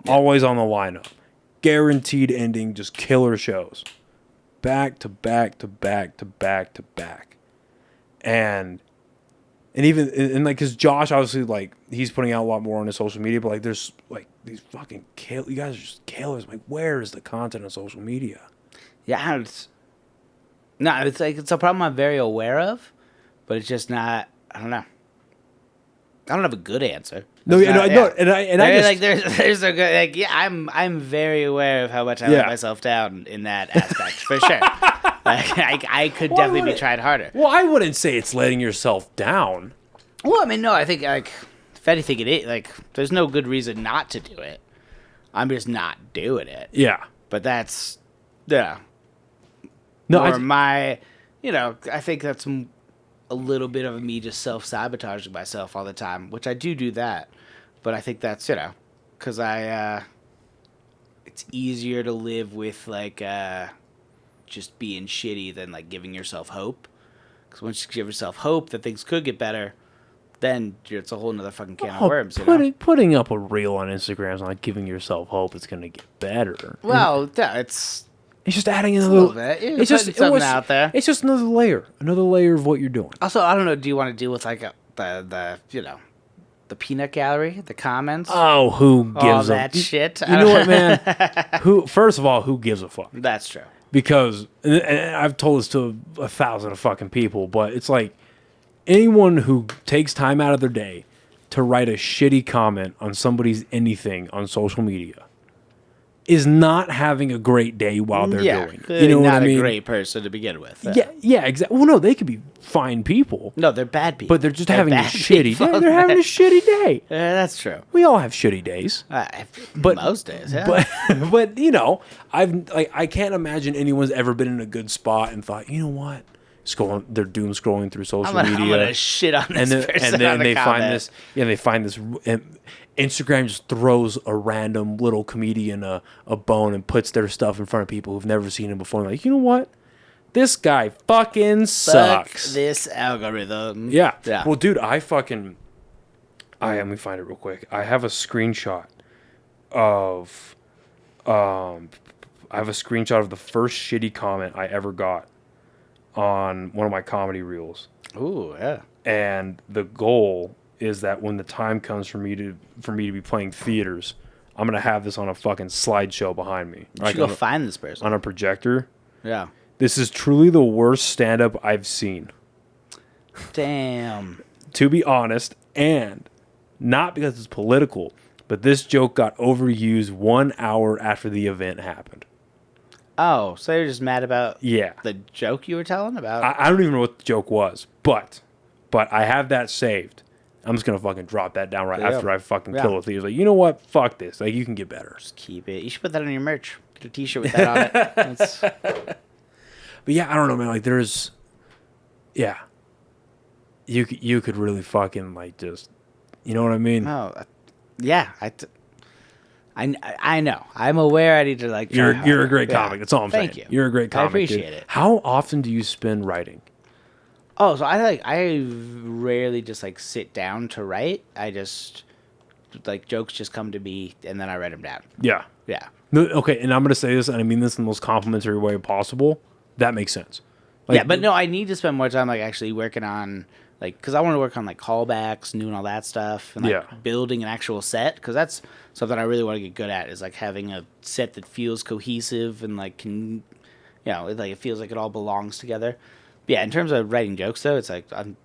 always on the lineup, guaranteed ending, just killer shows, back to back to back to back to back, and even like because Josh obviously like he's putting out a lot more on his social media, but like there's like these fucking you guys are just killers. Like, where is the content on social media? Yeah, it's like it's a problem I'm very aware of, but it's just not. I don't know. I don't have a good answer. No, I know, and I just like there's a good like yeah. I'm very aware of how much I let myself down in that aspect for sure. Like, I could definitely be trying harder. Well, I wouldn't say it's letting yourself down. Well, I mean, no, I think, like, if anything, it is. Like, there's no good reason not to do it. I'm just not doing it. Yeah. But that's, yeah. No, I think that's a little bit of me just self-sabotaging myself all the time, which I do that. But I think that's, because it's easier to live with, like, just being shitty than like giving yourself hope, because once you give yourself hope that things could get better, then it's a whole nother fucking can of worms. Putting up a reel on Instagram is not giving yourself hope it's going to get better. Well, it's just adding another. It's just something out there. It's just another layer of what you're doing. Also, I don't know. Do you want to deal with like the peanut gallery, the comments? Oh, who gives all that shit? You know what, man? First of all, who gives a fuck? That's true. Because, and I've told this to 1,000 fucking people, but it's like anyone who takes time out of their day to write a shitty comment on somebody's anything on social media is not having a great day while they're doing it. You know what I mean? Not a great person to begin with. Yeah, exactly. Well, no, they could be fine people. No, they're bad people. But they're just having a shitty day. They're having a shitty day. Yeah, that's true. We all have shitty days. But most days, yeah. But I can't imagine anyone's ever been in a good spot and thought, you know what? they're doom scrolling through social I'm media. gonna shit on this person And then on the they comment. find this. Yeah, they find this. And Instagram just throws a random little comedian a bone and puts their stuff in front of people who've never seen him before. And like, you know what? This guy fucking sucks. Fuck this algorithm. Yeah. Yeah. Well, dude, let me find it real quick. I have a screenshot of the first shitty comment I ever got on one of my comedy reels. Ooh, yeah. And the goal is that when the time comes for me to be playing theaters, I'm gonna have this on a fucking slideshow behind me. You should go find this person on a projector. Yeah. This is truly the worst stand-up I've seen. Damn. To be honest, and not because it's political, but this joke got overused 1 hour after the event happened. Oh, so you're just mad about the joke you were telling about? I don't even know what the joke was, but I have that saved. I'm just gonna fucking drop that down after I fucking kill the thief. Like, you know what? Fuck this. Like, you can get better. Just keep it. You should put that on your merch. Get a T-shirt with that on it. That's... But yeah, I don't know, man. Like, there's, you could really fucking like just, you know what I mean? Oh, yeah. I know. I'm aware. I need to like. You're a great comic. That's all I'm saying. Thank you. You're a great comic. I appreciate it. How often do you spend writing? Oh, so I rarely just like sit down to write. I just like jokes just come to me and then I write them down. Yeah. Yeah. No, okay, and I'm gonna say this, and I mean this in the most complimentary way possible. That makes sense. Like, yeah, but no, I need to spend more time like actually working on like because I want to work on like callbacks, doing all that stuff, and like building an actual set because that's something I really want to get good at is like having a set that feels cohesive and like can, like it feels like it all belongs together. But yeah, in terms of writing jokes though, it's like I'll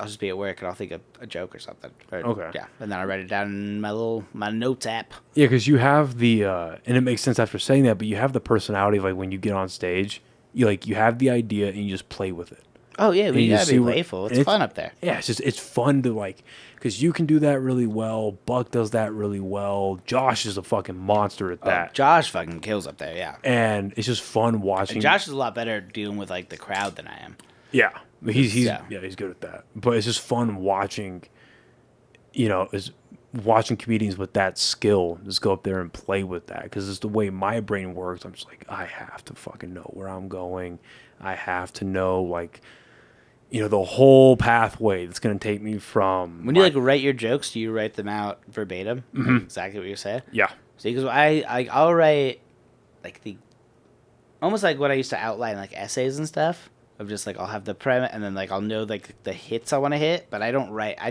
just be at work and I'll think of a joke or something. Okay. Yeah, and then I write it down in my notes app. Yeah, because you have the and it makes sense after saying that, but you have the personality of like when you get on stage, you have the idea and you just play with it. Oh yeah, we gotta be playful. It's fun up there. Yeah, it's fun to like, because you can do that really well. Buck does that really well. Josh is a fucking monster at that. Josh fucking kills up there, yeah. And it's just fun watching. And Josh is a lot better dealing with like the crowd than I am. Yeah, he's good at that. But it's just fun watching, watching comedians with that skill just go up there and play with that, because it's the way my brain works. I'm just like, I have to fucking know where I'm going. I have to know like, the whole pathway that's going to take me from. When you like write your jokes, do you write them out verbatim? Mm-hmm. Like exactly what you're saying? Yeah. See, because I'll write like almost like what I used to outline like essays and stuff. Of just like I'll have the premise and then like I'll know like the hits I want to hit, but I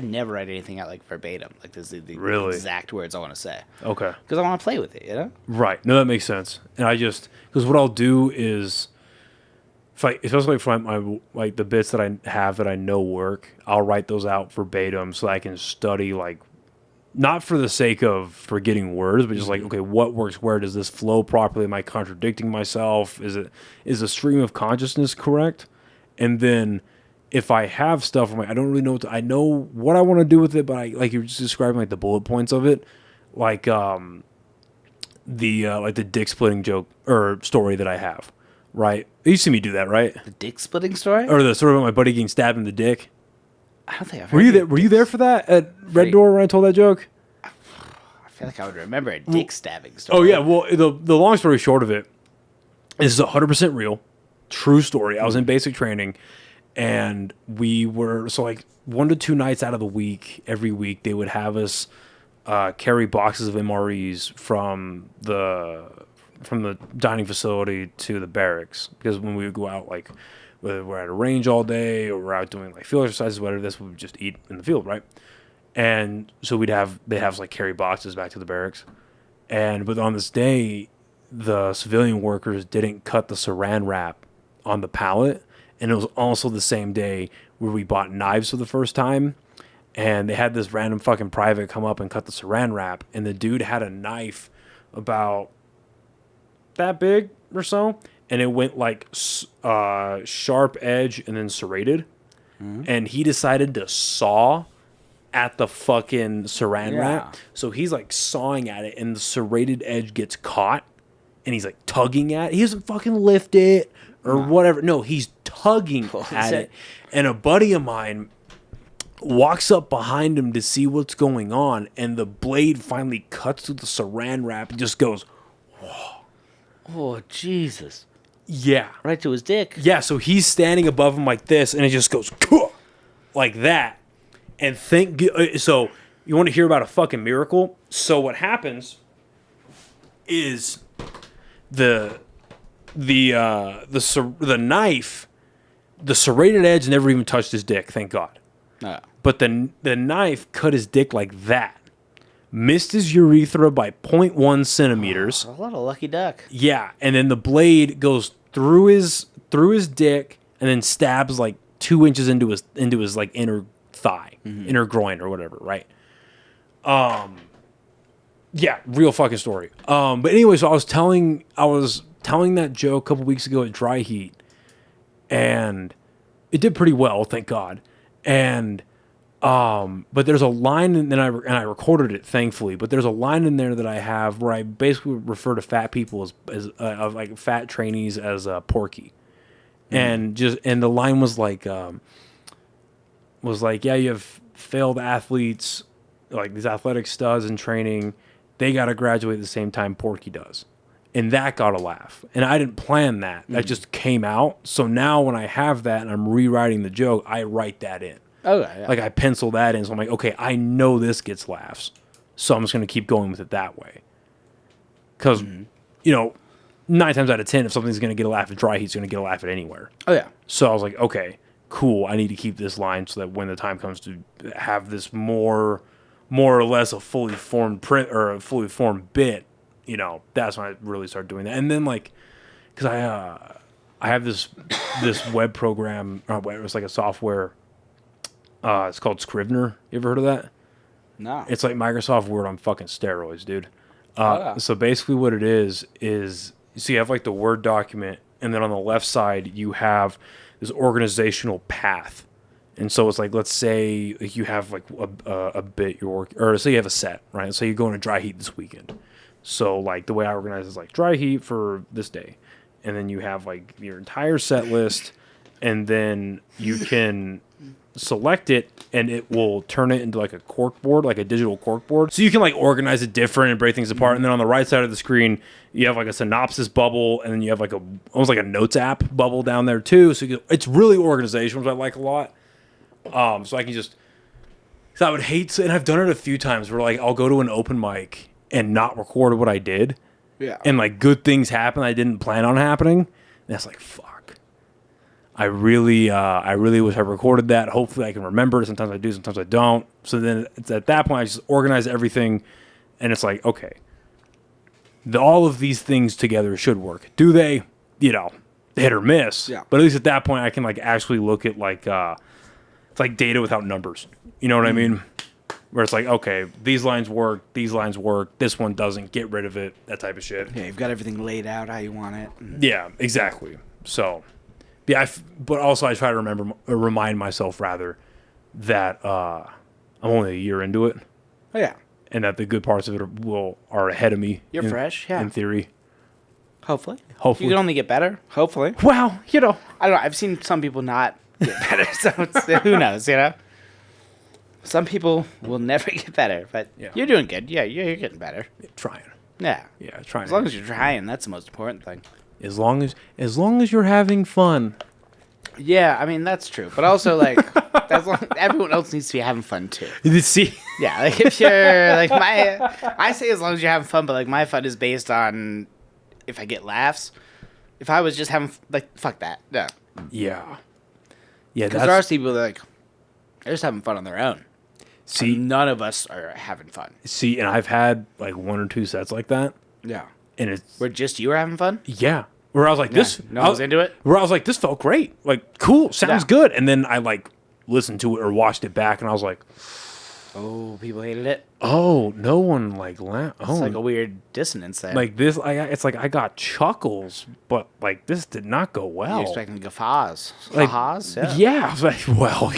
never write anything out like verbatim. Like this is the exact words I want to say. Okay. Because I want to play with it, Right. No, that makes sense. And I just because what I'll do is, especially for my like the bits that I have that I know work, I'll write those out verbatim so that I can study like. Not for the sake of forgetting words, but just like, okay, what works where? Does this flow properly? Am I contradicting myself? Is the stream of consciousness correct? And then if I have stuff, I don't really know I know what I want to do with it, but I like you're just describing like the bullet points of it, like the dick splitting joke or story that I have, right? You see me do that, right? The dick splitting story, or the story about my buddy getting stabbed in the dick. I don't think I've heard. Were you there for that at Red Door when I told that joke? I feel like I would remember a dick stabbing story. Oh yeah, well the long story short of it, this is 100% real, true story. I was in basic training, and we were like 1 to 2 nights out of the week, every week they would have us carry boxes of MREs from the dining facility to the barracks, because when we would go out like. Whether we're at a range all day or we're out doing like field exercises, whatever this, we would just eat in the field, right? And so they'd have like carry boxes back to the barracks. But on this day, the civilian workers didn't cut the saran wrap on the pallet. And it was also the same day where we bought knives for the first time. And they had this random fucking private come up and cut the saran wrap. And the dude had a knife about that big or so. And it went like sharp edge and then serrated. Mm-hmm. And he decided to saw at the fucking saran wrap. So he's like sawing at it and the serrated edge gets caught. And he's like tugging at it. He doesn't fucking lift it or whatever. No, he's tugging at it. And a buddy of mine walks up behind him to see what's going on, and the blade finally cuts through the saran wrap and just goes, whoa. Oh, Jesus. Yeah. Right to his dick. Yeah, so he's standing above him like this, and it just goes like that. And so you want to hear about a fucking miracle? So what happens is the knife, the serrated edge never even touched his dick, thank God. Oh. But the knife cut his dick like that. Missed his urethra by 0.1 centimeters. Oh, what a lucky duck. Yeah, and then the blade goes through his dick and then stabs like 2 inches into his like inner thigh, inner groin or whatever, right? Yeah, real fucking story. But anyway, so I was telling that joke a couple weeks ago at Dry Heat, and it did pretty well, thank God. And but there's a line, and I recorded it, thankfully. But there's a line in there that I have where I basically refer to fat people as like fat trainees as porky, and the line was like, yeah, you have failed athletes, like these athletic studs in training, they got to graduate at the same time Porky does. And that got a laugh. And I didn't plan that. That just came out. So now when I have that and I'm rewriting the joke, I write that in. Okay, yeah. Like I pencil that in. So I'm like, okay, I know this gets laughs. So I'm just going to keep going with it that way. Because, 9 times out of 10, if something's going to get a laugh at Dry Heat, it's going to get a laugh at anywhere. Oh, yeah. So I was like, okay, cool. I need to keep this line so that when the time comes to have this more or less a fully formed print or a fully formed bit, that's when I really started doing that. And then because I have this web program, it's like a software. It's called Scrivener. You ever heard of that? No. It's like Microsoft Word on fucking steroids, dude. Yeah. So basically what it is so you have like the Word document, and then on the left side you have this organizational path. And so it's like, let's say you have like a bit you're working, or say you have a set, right? So you're going to Dry Heat this weekend. So like the way I organize is like Dry Heat for this day. And then you have like your entire set list, and then you can select it and it will turn it into like a cork board, like a digital cork board. So you can like organize it different and break things apart. And then on the right side of the screen, you have like a synopsis bubble, and then you have like almost like a notes app bubble down there too. So it's really organizational, which I like a lot. So I can because I would hate to, and I've done it a few times where like I'll go to an open mic and not record what I did. Yeah. And like good things happen I didn't plan on happening. And that's like, fuck. I really wish I recorded that. Hopefully I can remember it. Sometimes I do, sometimes I don't. So then it's at that point I just organize everything, and it's like, okay, all of these things together should work. Do they? Hit or miss. Yeah. But at least at that point I can like actually look at like it's like data without numbers. You know what I mean? Where it's like, okay, these lines work, this one doesn't, get rid of it, that type of shit. Yeah, you've got everything laid out how you want it. Yeah, exactly. So, yeah, but also I try to remind myself rather that I'm only a year into it. Oh, yeah. And that the good parts of it are ahead of me. You're fresh, yeah. In theory. Hopefully. Hopefully. You can only get better, hopefully. Well, I don't know. I've seen some people not get better, so who knows, Some people will never get better, but you're doing good. Yeah, you're getting better. Trying. Yeah. Yeah, trying. As long as you're trying, that's the most important thing. As long as you're having fun. Yeah, I mean, that's true. But also, like, everyone else needs to be having fun, too. See? Yeah, like, if you're, like, I say as long as you're having fun, but, like, my fun is based on if I get laughs. If I was just having, like, fuck that. No. Yeah. Yeah, because there are people that, like, they're just having fun on their own. See, and none of us are having fun. See, and I've had, like, 1 or 2 sets like that. Yeah. And it's... Where just you were having fun? Yeah. Where I was like, no one was into it? Where I was like, this felt great. Like, cool. Sounds good. And then I, like, listened to it or watched it back, and I was like... Oh, people hated it? Oh, no one, like, laughed. It's like a weird dissonance there. Like, this, it's like I got chuckles, but, like, this did not go well. You're expecting guffaws. Like, Guffaws? Yeah. I was like, well,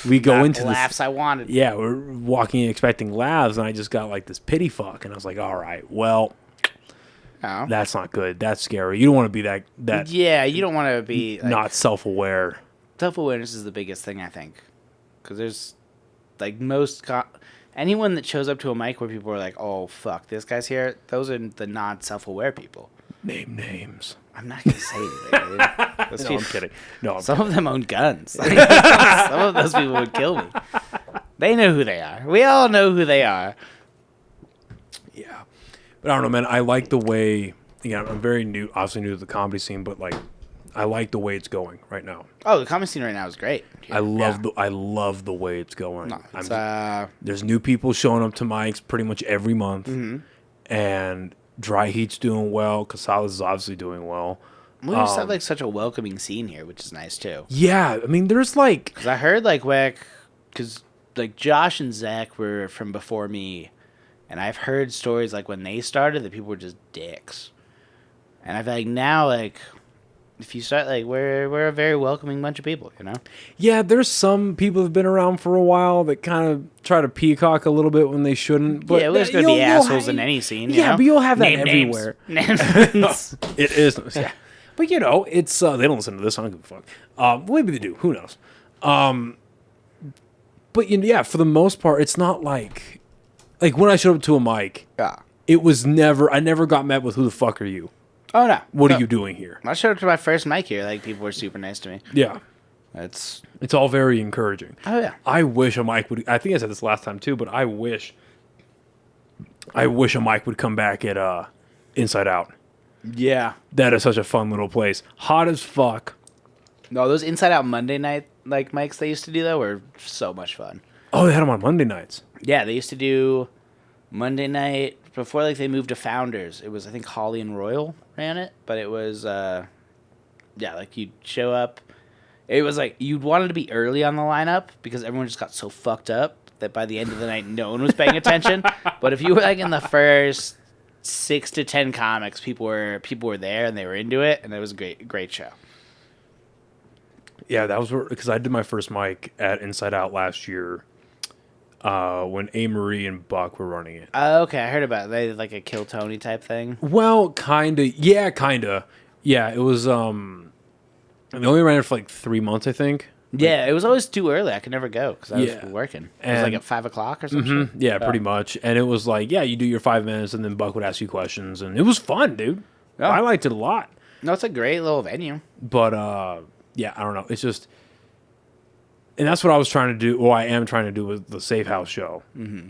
we go into the laughs I wanted. Yeah, we're walking in expecting laughs, and I just got, like, this pity fuck. And I was like, all right, well... Oh. That's not good. That's scary. You don't want to be that. Yeah, you don't want to be like, not self-aware. Self-awareness is the biggest thing, I think, because there's like anyone that shows up to a mic where people are like, "Oh fuck, this guy's here." Those are the non-self-aware people. Name names. I'm not gonna say anything. Dude. No, I'm kidding. No, some of them own guns. Like, some of those people would kill me. They know who they are. We all know who they are. Yeah, but I don't know, man. I like the way. I'm very new, obviously new to the comedy scene, but like, I like the way it's going right now. Oh, the comedy scene right now is great. I love the way it's going. No, there's new people showing up to mics pretty much every month, and Dry Heat's doing well. Casales is obviously doing well. We just have like such a welcoming scene here, which is nice too. Yeah, I mean, there's like, because I heard because like Josh and Zach were from before me, and I've heard stories like when they started that people were just dicks, and I feel like now like if you start like we're a very welcoming bunch of people, you know. Yeah, there's some people who've been around for a while that kind of try to peacock a little bit when they shouldn't. But yeah, there's gonna be assholes in any scene. You know? But you'll have that everywhere. Names. It is. Yeah. But it's they don't listen to this. I don't give a fuck. Maybe they do. Who knows? But for the most part, it's not like when I showed up to a mic. Yeah. It was I never got met with who the fuck are you? Oh no. What are you doing here? I showed up to my first mic here. Like people were super nice to me. Yeah. It's all very encouraging. Oh yeah. I wish a mic would. I think I said this last time too, but I wish a mic would come back at Inside Out. Yeah. That is such a fun little place. Hot as fuck. No, those Inside Out Monday night like mics they used to do though were so much fun. Oh, they had them on Monday nights. Yeah, they used to do Monday night before like they moved to Founders. It was I think Holly and Royal ran it, but it was like you'd show up. It was like you'd wanted to be early on the lineup because everyone just got so fucked up that by the end of the night no one was paying attention. But if you were like in the first 6 to 10 comics, people were there and they were into it, and it was a great show. Yeah, that was because I did my first mic at Inside Out last year when A. Marie and Buck were running it. Okay, I heard about it. They did like a Kill Tony type thing. Well, kinda. Yeah, kinda. Yeah, it was. They only ran it for like 3 months, I think. Yeah, it was always too early. I could never go because I was working. It was like at 5 o'clock or something. Yeah, pretty much. And it was like, you do your 5 minutes, and then Buck would ask you questions, and it was fun, dude. Oh. I liked it a lot. No, it's a great little venue. But I don't know. It's just, and that's what I was trying to do. Or I am trying to do with the Safe House show.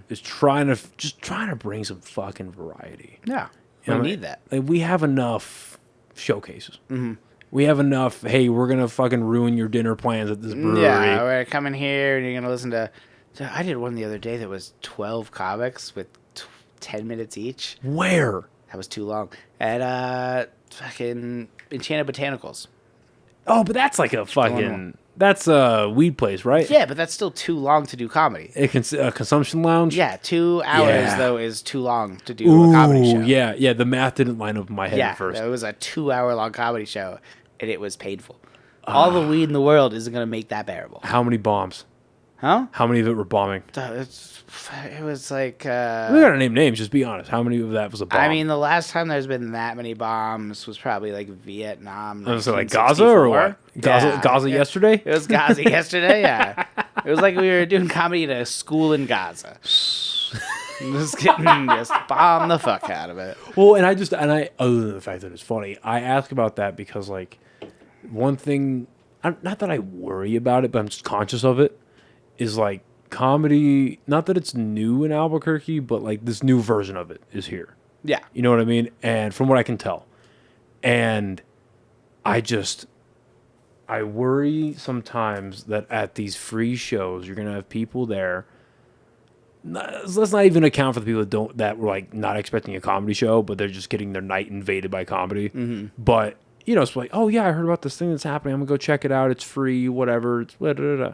Is trying to bring some fucking variety. Yeah, we need that. Like, we have enough showcases. We have enough, hey, we're going to fucking ruin your dinner plans at this brewery. Yeah, we're coming here and you're going to listen to... So I did one the other day that was 12 comics with 10 minutes each. Where? That was too long. At fucking Enchanted Botanicals. Oh, but that's like a fucking... That's a weed place, right? Yeah, but that's still too long to do comedy. A consumption lounge? Yeah, 2 hours, though, is too long to do a comedy show. Yeah, the math didn't line up in my head at first. Yeah, it was a 2-hour-long comedy show, and it was painful. All the weed in the world isn't going to make that bearable. How many bombs? Huh? How many of it were bombing? It was like... we gotta name names, just be honest. How many of that was a bomb? I mean, the last time there's been that many bombs was probably like Vietnam. Was it like Gaza or what? Gaza yesterday? It was Gaza yesterday, yeah. It was like we were doing comedy at a school in Gaza. Just bomb the fuck out of it. Well, and I other than the fact that it's funny, I ask about that because, like, one thing, not that I worry about it, but I'm just conscious of it, is like comedy, not that it's new in Albuquerque, but like this new version of it is here. Yeah. You know what I mean? And from what I can tell. And I worry sometimes that at these free shows, you're going to have people there. Let's not even account for the people that were like not expecting a comedy show, but they're just getting their night invaded by comedy. But, it's like, oh yeah, I heard about this thing that's happening. I'm going to go check it out. It's free, whatever. It's blah, blah, blah.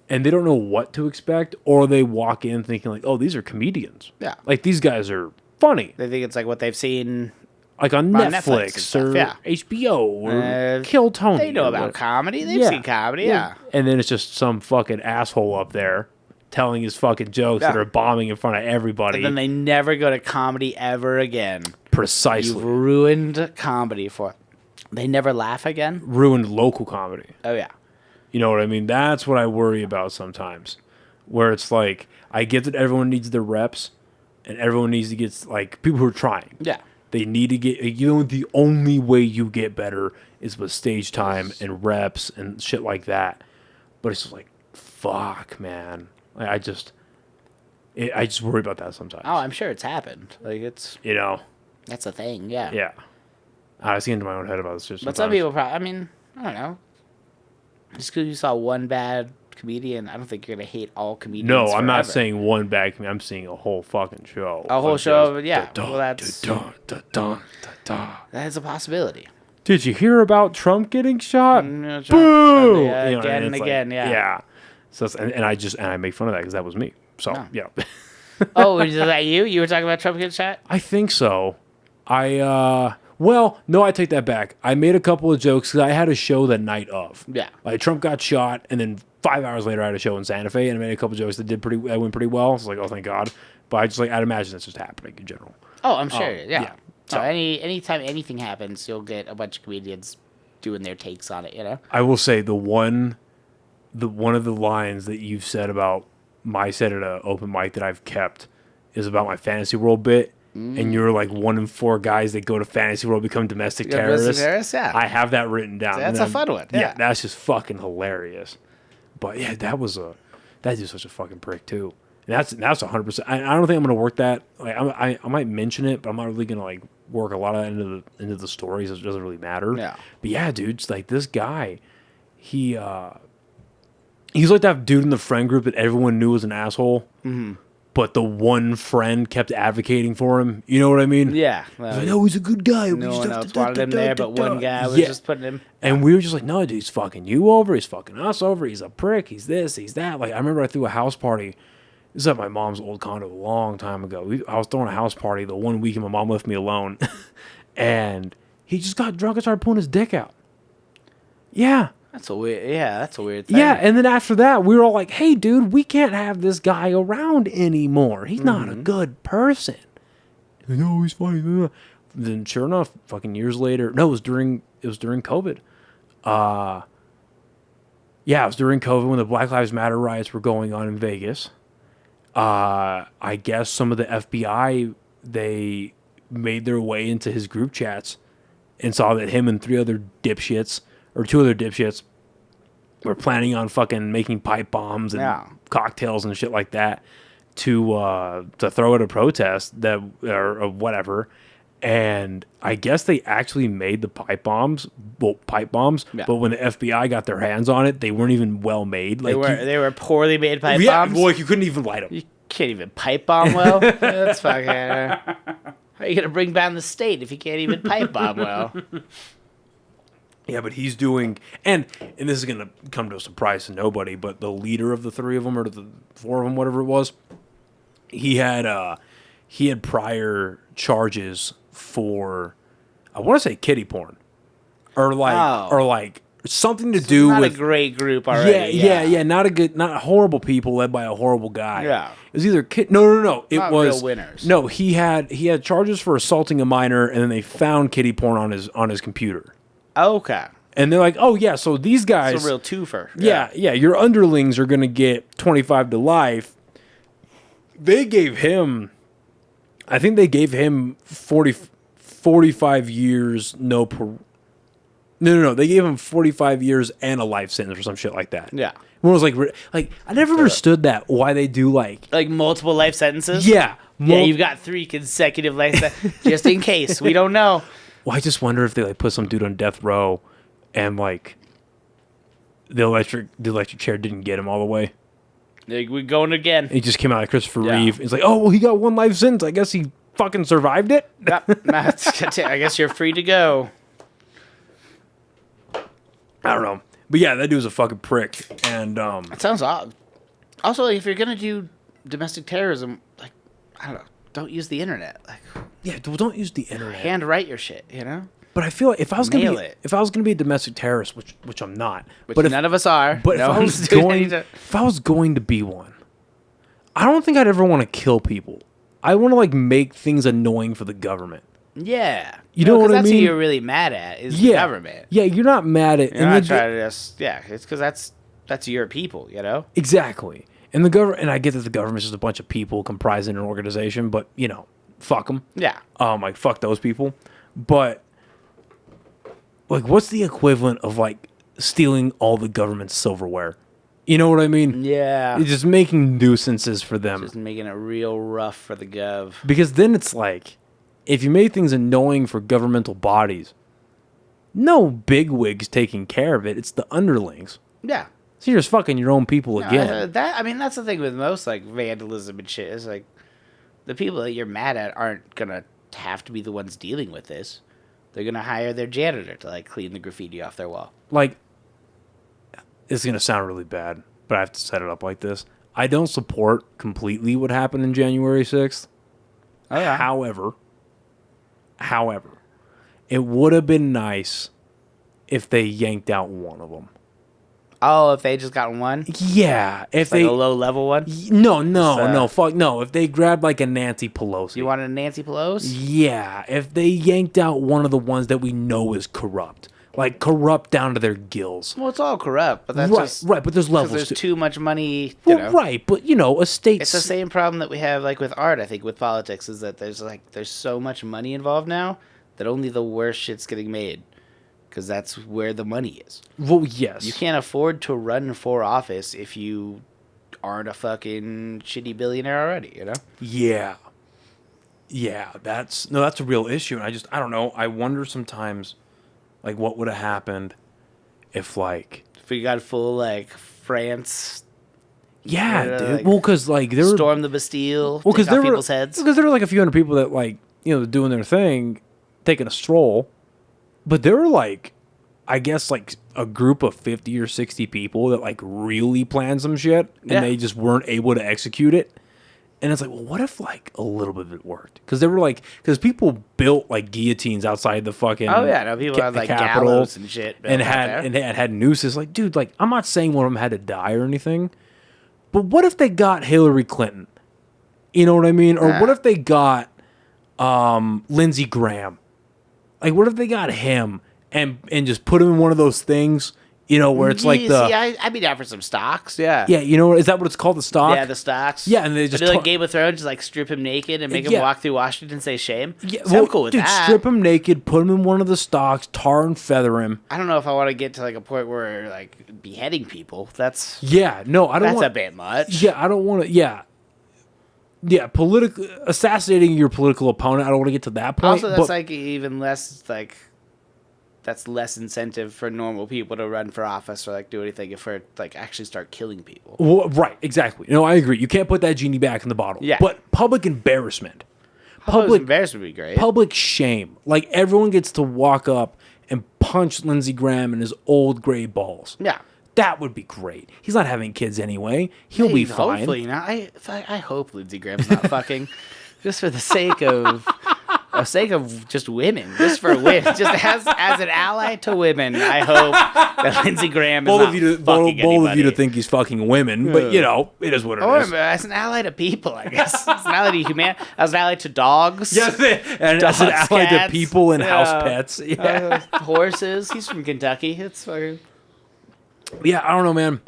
And they don't know what to expect, or they walk in thinking like, oh, these are comedians. Yeah. Like, these guys are funny. They think it's like what they've seen like on Netflix or HBO or Kill Tony. They know about comedy. They've seen comedy, yeah. And then it's just some fucking asshole up there telling his fucking jokes that are bombing in front of everybody. And then they never go to comedy ever again. Precisely. You've ruined comedy for. They never laugh again? Ruined local comedy. Oh, yeah. You know what I mean? That's what I worry about sometimes. Where it's like, I get that everyone needs their reps, and everyone needs to get, like, people who are trying. Yeah. They need to get, the only way you get better is with stage time and reps and shit like that. But it's just like, fuck, man. Like, I just worry about that sometimes. Oh, I'm sure it's happened. Like, it's... That's a thing, yeah. Yeah. I was getting into my own head about this shit But some people probably... I mean, I don't know. Just because you saw one bad comedian, I don't think you're going to hate all comedians No, forever. I'm not saying one bad comedian. I'm seeing a whole fucking show. A whole show, yeah. Well, that's... That is a possibility. Did you hear about Trump getting shot? Trump, Boo! Again and again, yeah. Yeah. So and I make fun of that because that was me. So yeah. Oh, is that you? You were talking about Trump getting shot? I think so. Well, no, I take that back. I made a couple of jokes because I had a show the night of. Yeah. Like Trump got shot, and then 5 hours later I had a show in Santa Fe, and I made a couple of jokes that went pretty well. I was like, oh, thank God. But I'd imagine that's just happening in general. Oh, I'm sure. Yeah. So anytime anything happens, you'll get a bunch of comedians doing their takes on it. I will say one of the lines that you've said about my set at an open mic that I've kept is about my Fantasy World bit. And you're like 1 in 4 guys that go to Fantasy World become domestic terrorists. Yeah. I have that written down. That's a fun one. Yeah, that's just fucking hilarious. But yeah, that dude's such a fucking prick too. And that's 100%. I don't think I'm gonna work that. Like I might mention it, but I'm not really gonna like work a lot of that into the stories. It doesn't really matter. Yeah. But yeah, dude, it's like this guy, he's like that dude in the friend group that everyone knew was an asshole. Mm-hmm. But the one friend kept advocating for him. You know what I mean? Yeah. Well, like, oh, he's a good guy. No one else wanted him there, but one guy was just putting him. And we were just like, no, dude, he's fucking you over. He's fucking us over. He's a prick. He's this. He's that. Like, I remember I threw a house party. This is at my mom's old condo a long time ago. I was throwing a house party the one weekend my mom left me alone. And he just got drunk and started pulling his dick out. Yeah. That's a weird thing. Yeah, and then after that, we were all like, hey, dude, we can't have this guy around anymore. He's not a good person. No, he's funny. Then sure enough, fucking years later, no, it was during COVID. Yeah, it was during COVID when the Black Lives Matter riots were going on in Vegas. I guess some of the FBI, they made their way into his group chats and saw that him and 2 other dipshits were planning on fucking making pipe bombs and cocktails and shit like that to throw at a protest or whatever. And I guess they actually made the pipe bombs. But when the FBI got their hands on it, they weren't even well made. Like they were poorly made pipe bombs. Yeah, well, you couldn't even light them. You can't even pipe bomb well. That's fucking. How are you gonna bring down the state if you can't even pipe bomb well? Yeah, but he's doing, and this is gonna come to a surprise to nobody, but the leader of the 3 of them or the 4 of them, whatever it was, he had prior charges for, I want to say kiddie porn, or like something to do not with a great group already. Yeah, not horrible people led by a horrible guy. Yeah, it was either no, it not was real winners. No, he had charges for assaulting a minor, and then they found kiddie porn on his computer. Okay. And they're like, oh, yeah, so these guys... It's a real twofer. Yeah, your underlings are going to get 25 to life. They gave him... I think they gave him 45 years, No, they gave him 45 years and a life sentence or some shit like that. Yeah. One was like I never understood that, why they do like multiple life sentences? Yeah. You've got 3 consecutive life sentences, just in case. We don't know. Well, I just wonder if they like put some dude on death row, and like the electric chair didn't get him all the way. Like, we're going again. He just came out like Christopher Reeve. It's like, oh well, he got 1 life sentence. I guess he fucking survived it. Yep. I guess you're free to go. I don't know, but yeah, that dude's a fucking prick. And it sounds odd. Also, like, if you're gonna do domestic terrorism, like, I don't know, don't use the internet. Like, yeah, don't use the internet. Handwrite your shit, you know. But I feel like if I was gonna be a domestic terrorist, which I'm not, but none of us are. But if I was going to be one, I don't think I'd ever want to kill people. I want to like make things annoying for the government. Yeah. You know what I mean? That's who you're really mad at is the government. Yeah, you're not mad at... You're not trying to just... Yeah, it's because that's your people, you know? Exactly. And the government... And I get that the government's just a bunch of people comprising an organization, but, you know, fuck them. Yeah. Like, fuck those people. But, like, what's the equivalent of, like, stealing all the government's silverware? You know what I mean? Yeah. It's just making nuisances for them. Just making it real rough for the gov. Because then it's like... If you make things annoying for governmental bodies, no bigwigs taking care of it. It's the underlings. Yeah. So you're just fucking your own people again. That's the thing with most like vandalism and shit. Is like the people that you're mad at aren't gonna have to be the ones dealing with this. They're gonna hire their janitor to like clean the graffiti off their wall. Like, it's gonna sound really bad, but I have to set it up like this. I don't support completely what happened in January 6th. Oh, yeah. However, it would have been nice if they yanked out one of them. Oh, if they just got one? Yeah. If they... Like a low-level one? No. Fuck no. If they grabbed like a Nancy Pelosi. You wanted a Nancy Pelosi? Yeah. If they yanked out one of the ones that we know is corrupt. Like, corrupt down to their gills. Well, it's all corrupt, but that's just... Right, but there's levels. Because there's too much money, Right, but, you know, a state... It's the same problem that we have, like, with art, I think, with politics, is that there's so much money involved now that only the worst shit's getting made. Because that's where the money is. Well, yes. You can't afford to run for office if you aren't a fucking shitty billionaire already, you know? Yeah. Yeah, that's a real issue. And I don't know. I wonder sometimes... Like, what would have happened if, like... If we got full, like, France... Yeah, dude. Like, well, because, like, there were... Storm the Bastille, take off people's heads. Because there were, like, a few hundred people that, like, you know, doing their thing, taking a stroll. But there were, like, I guess, like, a group of 50 or 60 people that, like, really planned some shit, and they just weren't able to execute it. And it's like, well, what if, like, a little bit of it worked? Because they were, like... Because people built, like, guillotines outside the fucking... Oh, yeah. No, people had, like, gallows and shit. And had nooses. Like, dude, like, I'm not saying one of them had to die or anything. But what if they got Hillary Clinton? You know what I mean? Or what if they got Lindsey Graham? Like, what if they got him and just put him in one of those things... You know, where it's like the... See, I'd be down for some stocks, yeah. Yeah, you know, is that what it's called, the stock? Yeah, the stocks. Yeah, and they just... like Game of Thrones, just like strip him naked and make him walk through Washington and say shame. Yeah, I'm cool with that. Strip him naked, put him in one of the stocks, tar and feather him. I don't know if I want to get to like a point where like beheading people. That's... Yeah, no, I don't That's a bit much. Yeah, I don't want to... Yeah. Yeah, assassinating your political opponent, I don't want to get to that point. Also, that's like even less like... That's less incentive for normal people to run for office or like do anything if we're like actually start killing people. Well, right, exactly. No, I agree. You can't put that genie back in the bottle. Yeah. But public embarrassment. Public embarrassment would be great. Public shame. Like everyone gets to walk up and punch Lindsey Graham in his old gray balls. Yeah. That would be great. He's not having kids anyway. He'll be fine. Hopefully not. I hope Lindsey Graham's not fucking just for the sake of... just women, just for women, just as an ally to women, I hope that Lindsey Graham is not fucking anybody. Bold of you to think he's fucking women, but you know, it is what it is. Or as an ally to people, I guess. As an ally to humanity, as an ally to dogs. Yes, and dogs, as an ally to people and house pets. Yeah. Horses. He's from Kentucky. It's fucking... Yeah, I don't know, man.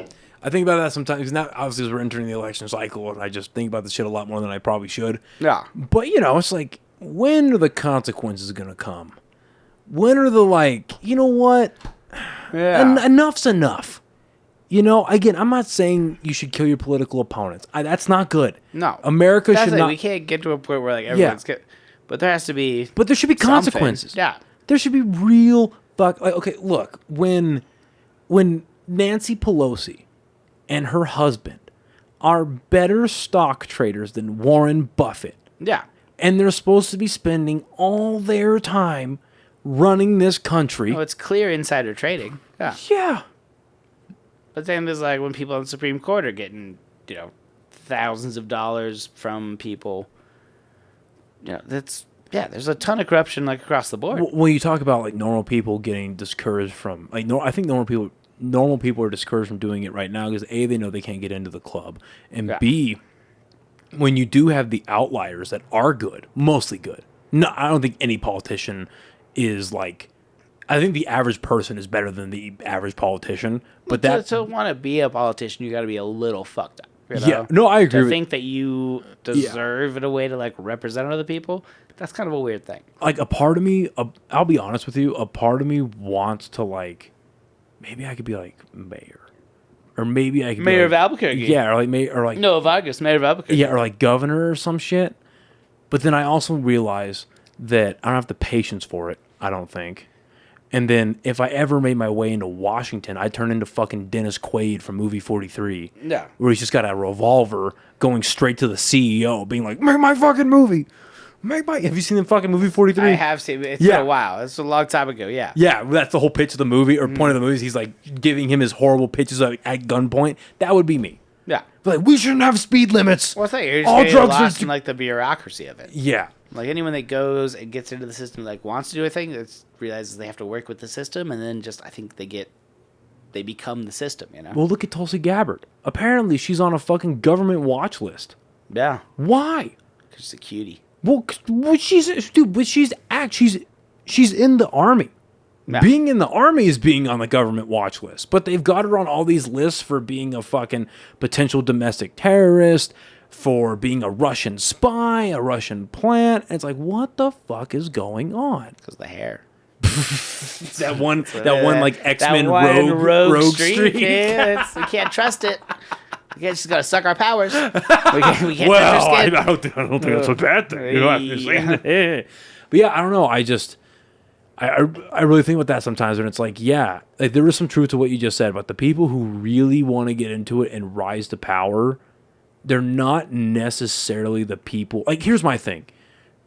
I think about that sometimes. Now, obviously, we're entering the election cycle, and I just think about this shit a lot more than I probably should. Yeah. But, you know, it's like, when are the consequences going to come? When are the, like, you know what? Yeah. Enough's enough. You know, again, I'm not saying you should kill your political opponents. That's not good. No. America should not. We can't get to a point where, like, everyone's... But there has to be... But there should be consequences. Yeah. There should be real... Like, okay, look. When Nancy Pelosi and her husband are better stock traders than Warren Buffett. Yeah. And they're supposed to be spending all their time running this country. Oh, it's clear insider trading. Yeah. Yeah. But then there's like when people on the Supreme Court are getting, you know, thousands of dollars from people. You know, there's a ton of corruption like across the board. When you talk about like normal people getting discouraged from, like, I think normal people are discouraged from doing it right now because A, they know they can't get into the club, and B, when you do have the outliers that are good, mostly good. No, I don't think any politician is like. I think the average person is better than the average politician, but to want to be a politician, you got to be a little fucked up. You know? Yeah, no, I agree. To think that you deserve in a way to like represent other people, that's kind of a weird thing. Like a part of me, I'll be honest with you, a part of me wants to like, maybe I could be like mayor, or maybe I could mayor be of like, Albuquerque. yeah, or like mayor, or like no, Vargas, mayor of Albuquerque. yeah, or like governor or some shit. But then I also realize that I don't have the patience for it. I don't think. And then if I ever made my way into Washington, I'd turn into fucking Dennis Quaid from movie 43. Yeah. Where he's just got a revolver going straight to the CEO, being like, make my fucking movie. Have you seen the fucking movie 43? I have seen it. It's been a while. It's a long time ago, yeah. Yeah, that's the whole pitch of the movie, or point of the movie is he's like giving him his horrible pitches at gunpoint. That would be me. Yeah. But like, we shouldn't have speed limits. Well, I thought you're all just drugs lost are in like the bureaucracy of it. Yeah. Like anyone that goes and gets into the system, like wants to do a thing, that realizes they have to work with the system, and then just I think they become the system. You know. Well, look at Tulsi Gabbard. Apparently, she's on a fucking government watch list. Yeah. Why? Because she's a cutie. Well, she's in the army. Yeah. Being in the army is being on the government watch list, but they've got her on all these lists for being a fucking potential domestic terrorist, for being a Russian spy, a Russian plant. And it's like, what the fuck is going on? Because the hair. that one like X-Men rogue streak. Yeah, you can't trust it. We can't just gotta suck our powers. We can't touch our skin. I don't think that's a bad thing. You know, but yeah, I don't know. I really think about that sometimes, and it's like, yeah, like there is some truth to what you just said, but the people who really want to get into it and rise to power, they're not necessarily the people. Like, here's my thing.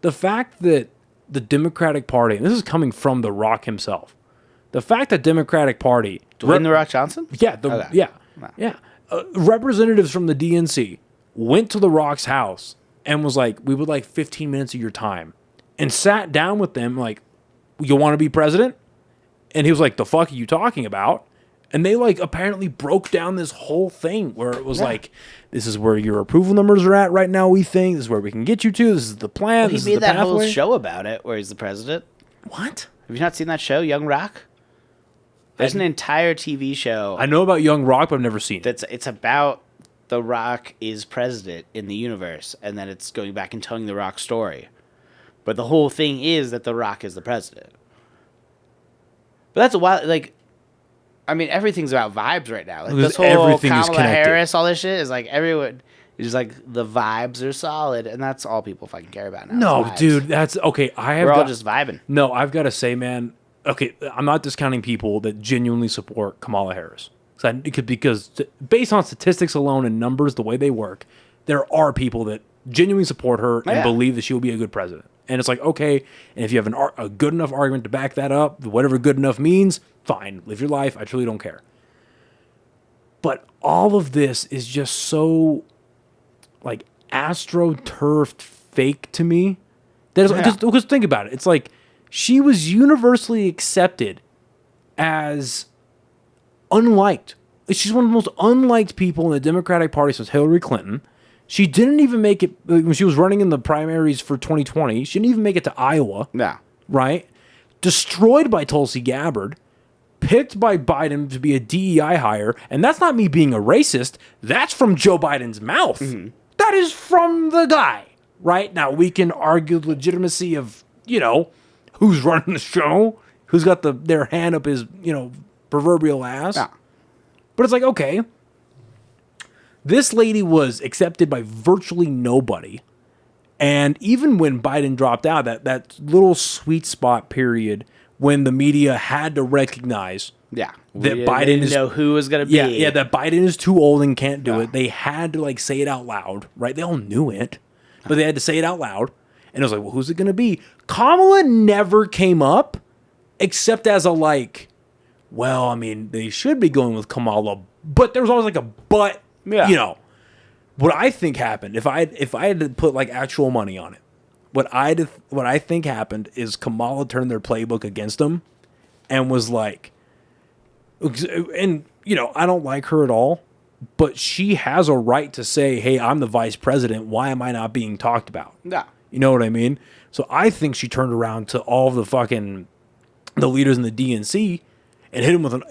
The fact that the Democratic Party, and this is coming from The Rock himself, the fact that Democratic Party... Dwayne The Rock Johnson? Yeah, representatives from the DNC went to The Rock's house and was like, we would like 15 minutes of your time, and sat down with them like, you want to be president? And he was like, the fuck are you talking about? And they like apparently broke down this whole thing where it was like, this is where your approval numbers are at right now, we think. This is where we can get you to. This is the plan. Well, he made that whole show about it where he's the president. What? Have you not seen that show, Young Rock? There's an entire TV show. I know about Young Rock, but I've never seen it. It's about The Rock is president in the universe, and then it's going back and telling The Rock's story. But the whole thing is that The Rock is the president. But that's a while, like... I mean, everything's about vibes right now. Like this whole Kamala Harris, all this shit is like everyone is just like the vibes are solid, and that's all people fucking care about now. No, dude, that's okay. We're all just vibing. No, I've got to say, man. Okay, I'm not discounting people that genuinely support Kamala Harris. Because based on statistics alone and numbers, the way they work, there are people that genuinely support her and believe that she will be a good president. And it's like, okay, and if you have a good enough argument to back that up, whatever good enough means, fine, live your life. I truly don't care. But all of this is just so, like, astroturfed fake to me. Because think about it. It's like she was universally accepted as unliked. She's one of the most unliked people in the Democratic Party since Hillary Clinton. She didn't even make it when she was running in the primaries for 2020. She didn't even make it to Iowa. Yeah. Right? Destroyed by Tulsi Gabbard. Picked by Biden to be a DEI hire. And that's not me being a racist. That's from Joe Biden's mouth. Mm-hmm. That is from the guy. Right? Now, we can argue the legitimacy of, who's running the show. Who's got their hand up his, proverbial ass. Yeah. But it's like, okay. This lady was accepted by virtually nobody. And even when Biden dropped out, that little sweet spot period when the media had to recognize that Biden didn't know who was going to be. Yeah, that Biden is too old and can't do it. They had to say it out loud, right? They all knew it, but they had to say it out loud. And it was like, well, who's it going to be? Kamala never came up except as a well, I mean, they should be going with Kamala, but there was always a but. Yeah. What I think happened, if I had to put actual money on it, what I think happened is Kamala turned their playbook against them and was like, and I don't like her at all, but she has a right to say, hey, I'm the vice president. Why am I not being talked about? Yeah. You know what I mean? So I think she turned around to all of the leaders in the DNC and hit him with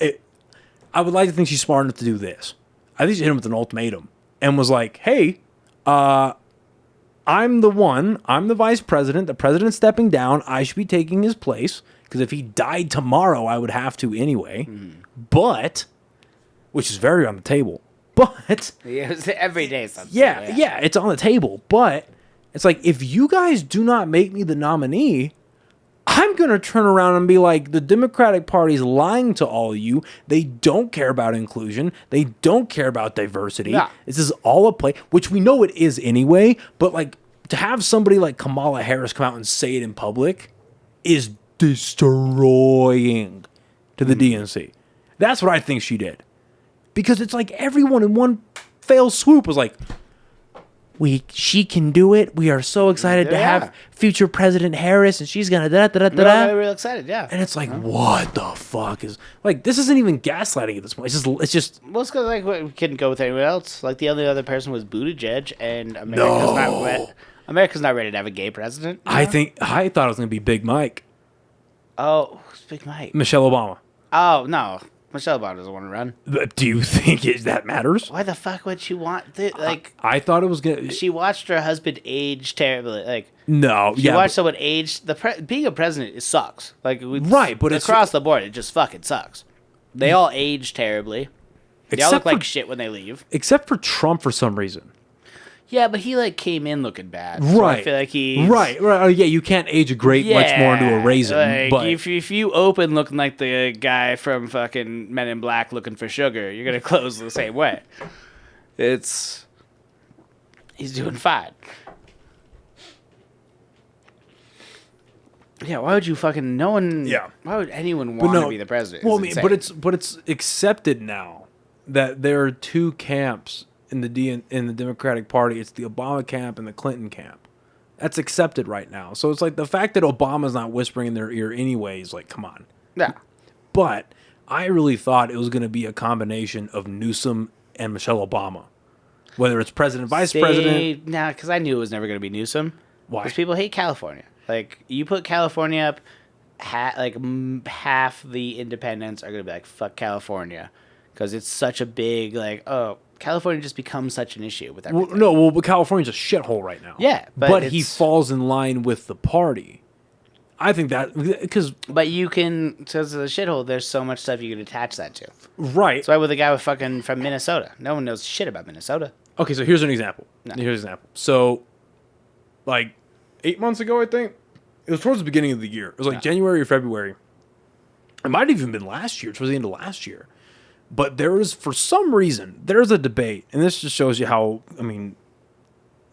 I would like to think she's smart enough to do this. I think she hit him with an ultimatum and was like, hey, I'm the vice president. The president's stepping down. I should be taking his place because if he died tomorrow, I would have to anyway. But, which is very on the table. But every day something. Yeah, it's on the table. But it's like, if you guys do not make me the nominee, I'm going to turn around and be like, the Democratic Party's lying to all of you. They don't care about inclusion. They don't care about diversity. Yeah. This is all a play, which we know it is anyway. But like, to have somebody like Kamala Harris come out and say it in public is destroying to the DNC. That's what I think she did. Because it's like everyone in one fell swoop was like, she can do it. We are so excited to have future President Harris, and she's gonna We're real excited, yeah. And it's like, what the fuck is like? This isn't even gaslighting at this point. It's just. Well, it's because like we couldn't go with anyone else. Like the only other person was Buttigieg, and America's not ready to have a gay president. I thought it was gonna be Big Mike. Oh, who's Big Mike? Michelle Obama. Oh no. Michelle Obama doesn't want to run. Do you think that matters? Why the fuck would she want? I thought it was gonna. She watched her husband age terribly. Like no, she watched someone age. Being a president, it sucks. Like right, but across the board, it just fucking sucks. They all age terribly. They all look like shit when they leave. Except for Trump, for some reason. Yeah, but he like came in looking bad. Right. So I feel like he's... Right. Yeah, you can't age a grape much more into a raisin. Like, but if you open looking like the guy from fucking Men in Black looking for sugar, you're going to close the same way. He's doing fine. Yeah, why would you fucking... No one... Yeah. Why would anyone want to be the president? Well, but it's accepted now that there are two camps in the Democratic Party. It's the Obama camp and the Clinton camp. That's accepted right now. So it's like the fact that Obama's not whispering in their ear anyway is like, come on. Yeah. But I really thought it was going to be a combination of Newsom and Michelle Obama. Whether it's president, vice president. Nah, because I knew it was never going to be Newsom. Why? Because people hate California. Like, you put California up, half the independents are going to be like, fuck California. Because it's such a big, like, oh... California just becomes such an issue with everything. But California's a shithole right now. Yeah, but he falls in line with the party. I think that because. But you can, because of the shithole, there's so much stuff you can attach that to. Right. So why would the guy from Minnesota? No one knows shit about Minnesota. Okay, so here's an example. So, like 8 months ago, I think it was towards the beginning of the year. It was like January or February. It might have even been last year, towards the end of last year. But for some reason, there's a debate, and this just shows you how, I mean,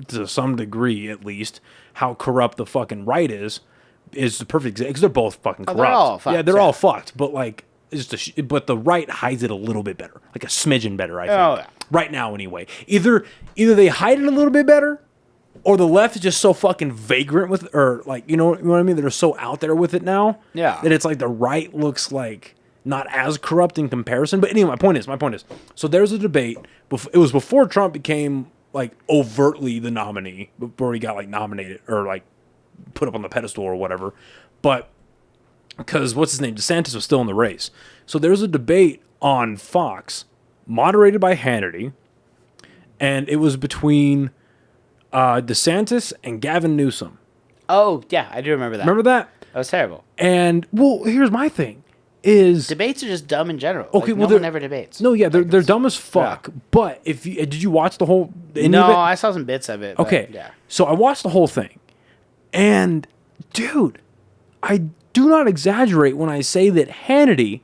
to some degree at least, how corrupt the fucking right is the perfect example, because they're both fucking corrupt. They're all fucked. They're all fucked, but like, but the right hides it a little bit better, like a smidgen better, I think. Oh, yeah. Right now, anyway. Either they hide it a little bit better, or the left is just so fucking vagrant with, or like, you know what I mean? They're so out there with it now. Yeah. That it's like the right looks like not as corrupt in comparison. But anyway, my point is, so there's a debate. It was before Trump became like overtly the nominee, before he got like nominated or like put up on the pedestal or whatever. But because what's his name? DeSantis was still in the race. So there's a debate on Fox, moderated by Hannity, and it was between DeSantis and Gavin Newsom. Oh, yeah, I do remember that. Remember that? That was terrible. And, well, here's my thing. Debates are just dumb in general. Okay, like, no one ever debates. No, yeah, they're dumb as fuck. Yeah. But did you watch the whole? No, I saw some bits of it. Okay, yeah. So I watched the whole thing, and dude, I do not exaggerate when I say that Hannity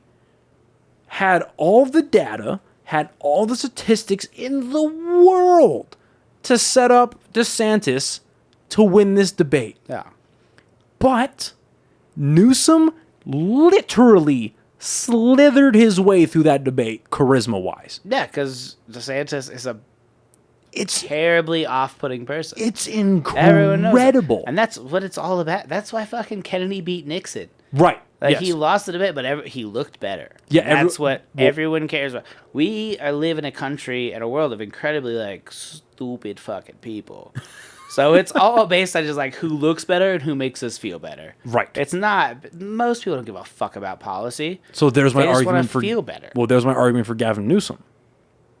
had all the data, had all the statistics in the world to set up DeSantis to win this debate. Yeah, but Newsom literally slithered his way through that debate, charisma-wise. Yeah, because DeSantis is it's terribly off-putting person. It's incredible. And that's what it's all about. That's why fucking Kennedy beat Nixon. Right. Like, yes. he lost it a bit, but he looked better. Yeah, that's what everyone cares about. We live in a country and a world of incredibly, like, stupid fucking people. So it's all based on just, like, who looks better and who makes us feel better. Right. It's not... Most people don't give a fuck about policy. So there's my they just argument for... feel better. Well, there's my argument for Gavin Newsom.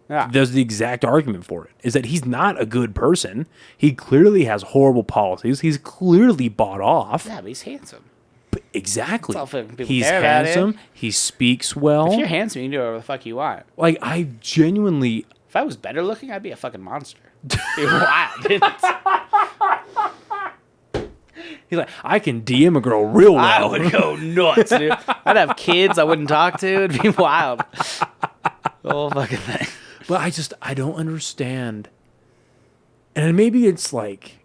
Yeah. There's the exact argument for it, is that he's not a good person. He clearly has horrible policies. He's clearly bought off. Yeah, but he's handsome. But exactly. That's all people He's care about handsome. him. He speaks well. If you're handsome, you can do whatever the fuck you want. Like, I genuinely... If I was better looking, I'd be a fucking monster. Be wild. He's like, I can DM a girl real well. I would go nuts, dude. I'd have kids I wouldn't talk to. It'd be wild. The whole fucking thing. But I don't understand. And maybe it's like,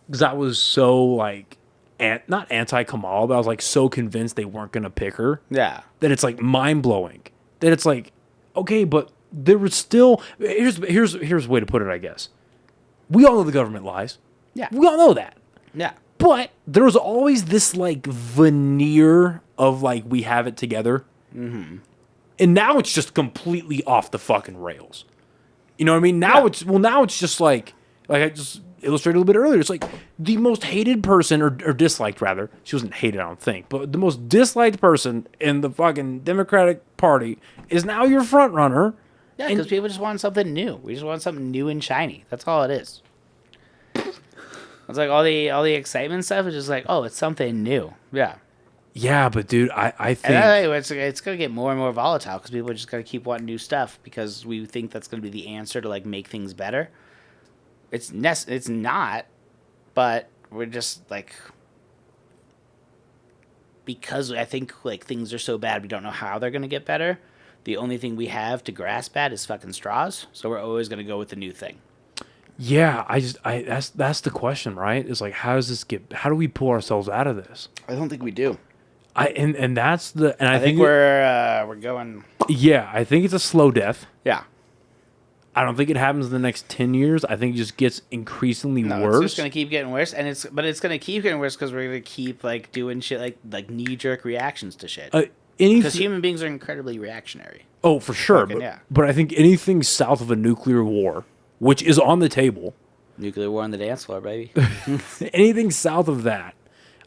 because I was so like, not anti-Kamal, but I was like so convinced they weren't going to pick her. Yeah. That it's like mind-blowing. That it's like, okay, but there was still, here's a way to put it, I guess. We all know the government lies. Yeah. We all know that. Yeah. But there was always this like veneer of like, we have it together. Mm-hmm. And now it's just completely off the fucking rails. You know what I mean? Now it's just like I just illustrated a little bit earlier. It's like the most hated person or disliked rather. She wasn't hated, I don't think, but the most disliked person in the fucking Democratic Party is now your front runner. Yeah, because people just want something new. We just want something new and shiny. That's all it is. It's like all the excitement stuff is just like, oh, it's something new. Yeah. Yeah, but dude, I think... And it's going to get more and more volatile because people are just going to keep wanting new stuff because we think that's going to be the answer to, like, make things better. It's not, but we're just, like... Because I think, like, things are so bad, we don't know how they're going to get better. The only thing we have to grasp at is fucking straws, so we're always going to go with the new thing. Yeah, that's the question, right? It's like, how do we pull ourselves out of this? I don't think we do. I think we're going. Yeah, I think it's a slow death. Yeah. I don't think it happens in the next 10 years. I think it just gets increasingly worse. It's just going to keep getting worse, and it's going to keep getting worse because we're going to keep like doing shit like knee-jerk reactions to shit. Because human beings are incredibly reactionary. Oh, for sure. But I think anything south of a nuclear war, which is on the table. Nuclear war on the dance floor, baby. Anything south of that,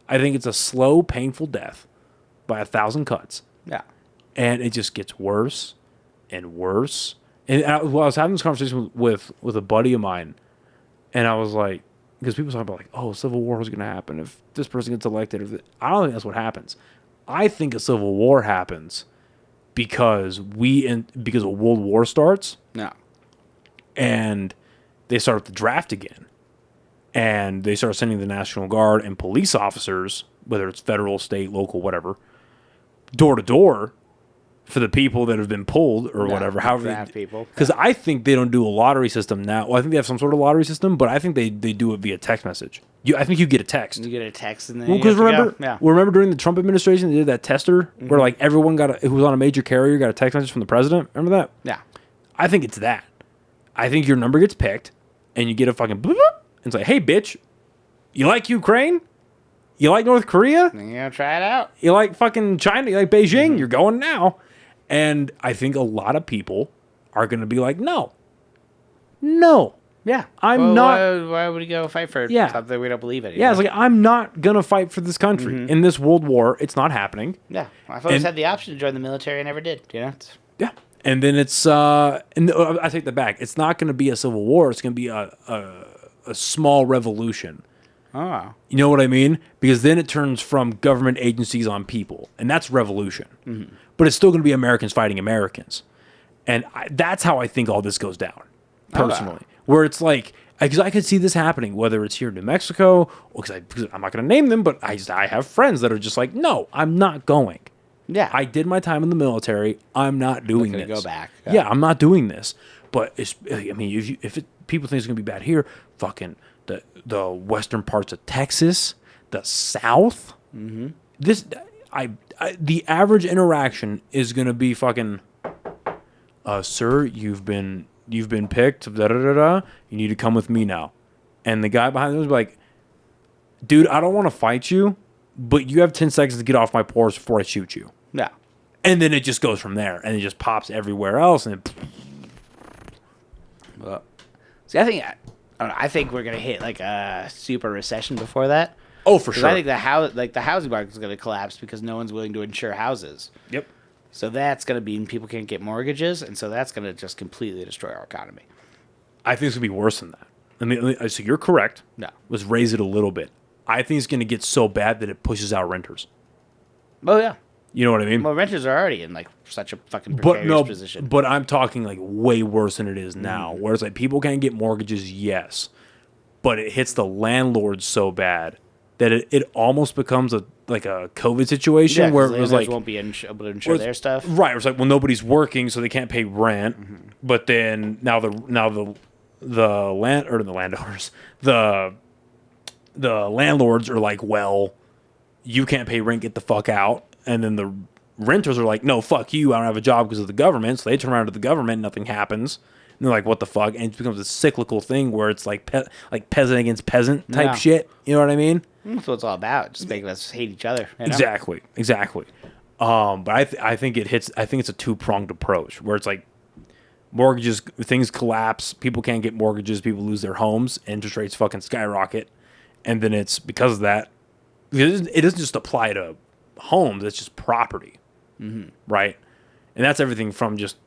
I think it's a slow, painful death by 1,000 cuts. Yeah. And it just gets worse and worse. And I was having this conversation with a buddy of mine, and I was like, because people talk about like, oh, civil war is going to happen if this person gets elected. I don't think that's what happens. I think a civil war happens because because a world war starts. No. And they start the draft again. And they start sending the National Guard and police officers, whether it's federal, state, local, whatever, door to door for the people that have been pulled or whatever. However, people. Because I think they don't do a lottery system now. Well, I think they have some sort of lottery system, but I think they do it via text message. I think you get a text. You get a text and then because remember during the Trump administration they did that tester where like everyone who was on a major carrier got a text message from the president. Remember that? Yeah. I think it's that. I think your number gets picked and you get a fucking boop, boop, and it's like, hey bitch, you like Ukraine? You like North Korea? You gonna try it out? You like fucking China? You like Beijing? Mm-hmm. You're going now. And I think a lot of people are going to be like, no. Yeah. I'm not. Why would we go fight for something we don't believe in? Yeah, it's like, I'm not going to fight for this country. In this world war, it's not happening. Yeah. My folks had the option to join the military. I never did. You know? Yeah. And then it's, I take that back. It's not going to be a civil war. It's going to be a small revolution. Oh. You know what I mean? Because then it turns from government agencies on people. And that's revolution. Mm-hmm. But it's still going to be Americans fighting Americans. And that's how I think all this goes down, personally. Where it's like, because I could see this happening, whether it's here in New Mexico, because I'm not going to name them, but I have friends that are just like, no, I'm not going. Yeah. I did my time in the military. I'm not doing this. Go back. Yeah, I'm not doing this. But, if people think it's going to be bad here, fucking the western parts of Texas, the South, the average interaction is going to be fucking, sir, you've been picked, you need to come with me now. And the guy behind them was like, dude, I don't want to fight you, but you have 10 seconds to get off my porch before I shoot you. Yeah. And then it just goes from there, and it just pops everywhere else. And Well, see, I think we're gonna hit like a super recession before that. oh, for sure. I think the housing market is gonna collapse because no one's willing to insure houses. Yep. So that's gonna mean people can't get mortgages, and so that's gonna just completely destroy our economy. I think it's gonna be worse than that. So you're correct. No. Let's raise it a little bit. I think it's gonna get so bad that it pushes out renters. Oh yeah. You know what I mean? Well, renters are already in like such a fucking precarious position. But I'm talking like way worse than it is now. Where it's like people can't get mortgages, yes, but it hits the landlords so bad that it almost becomes a COVID situation where it was like won't be able to insure their stuff. Right. It's like, well, nobody's working, so they can't pay rent. Mm-hmm. But then now the landowners, the landlords are like, well, you can't pay rent, get the fuck out. And then the renters are like, no, fuck you, I don't have a job because of the government. So they turn around to the government, nothing happens. And they're like, what the fuck? And it becomes a cyclical thing where it's like peasant against peasant type shit. You know what I mean? That's what it's all about. Just making us hate each other. You know? Exactly. But I think it's a two-pronged approach where it's like mortgages, things collapse, people can't get mortgages, people lose their homes, interest rates fucking skyrocket. And then it's because of that, it doesn't just apply to homes, it's just property, right? And that's everything from just,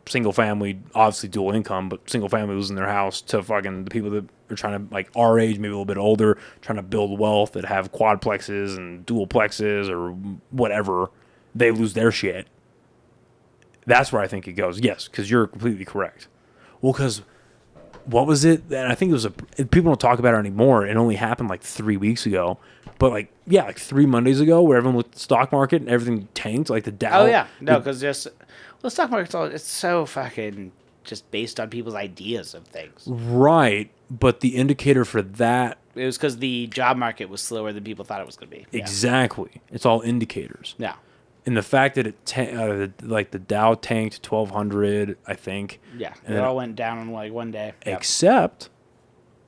single family, obviously dual income, but single family losing their house to fucking the people that are trying to, like our age, maybe a little bit older, trying to build wealth that have quadplexes and dual plexes or whatever, they lose their shit. That's where I think it goes. Yes, because you're completely correct. Well, because what was it? And I think it was people don't talk about it anymore. It only happened like 3 weeks ago. But like 3 Mondays ago, where everyone looked at the stock market and everything tanked, like the Dow. Oh yeah, no, because the stock market's it's so fucking just based on people's ideas of things. Right, but the indicator for that, it was because the job market was slower than people thought it was going to be. Exactly, it's all indicators. Yeah, and the fact that the Dow tanked 1,200, I think. Yeah, and it all went down in like one day. Except,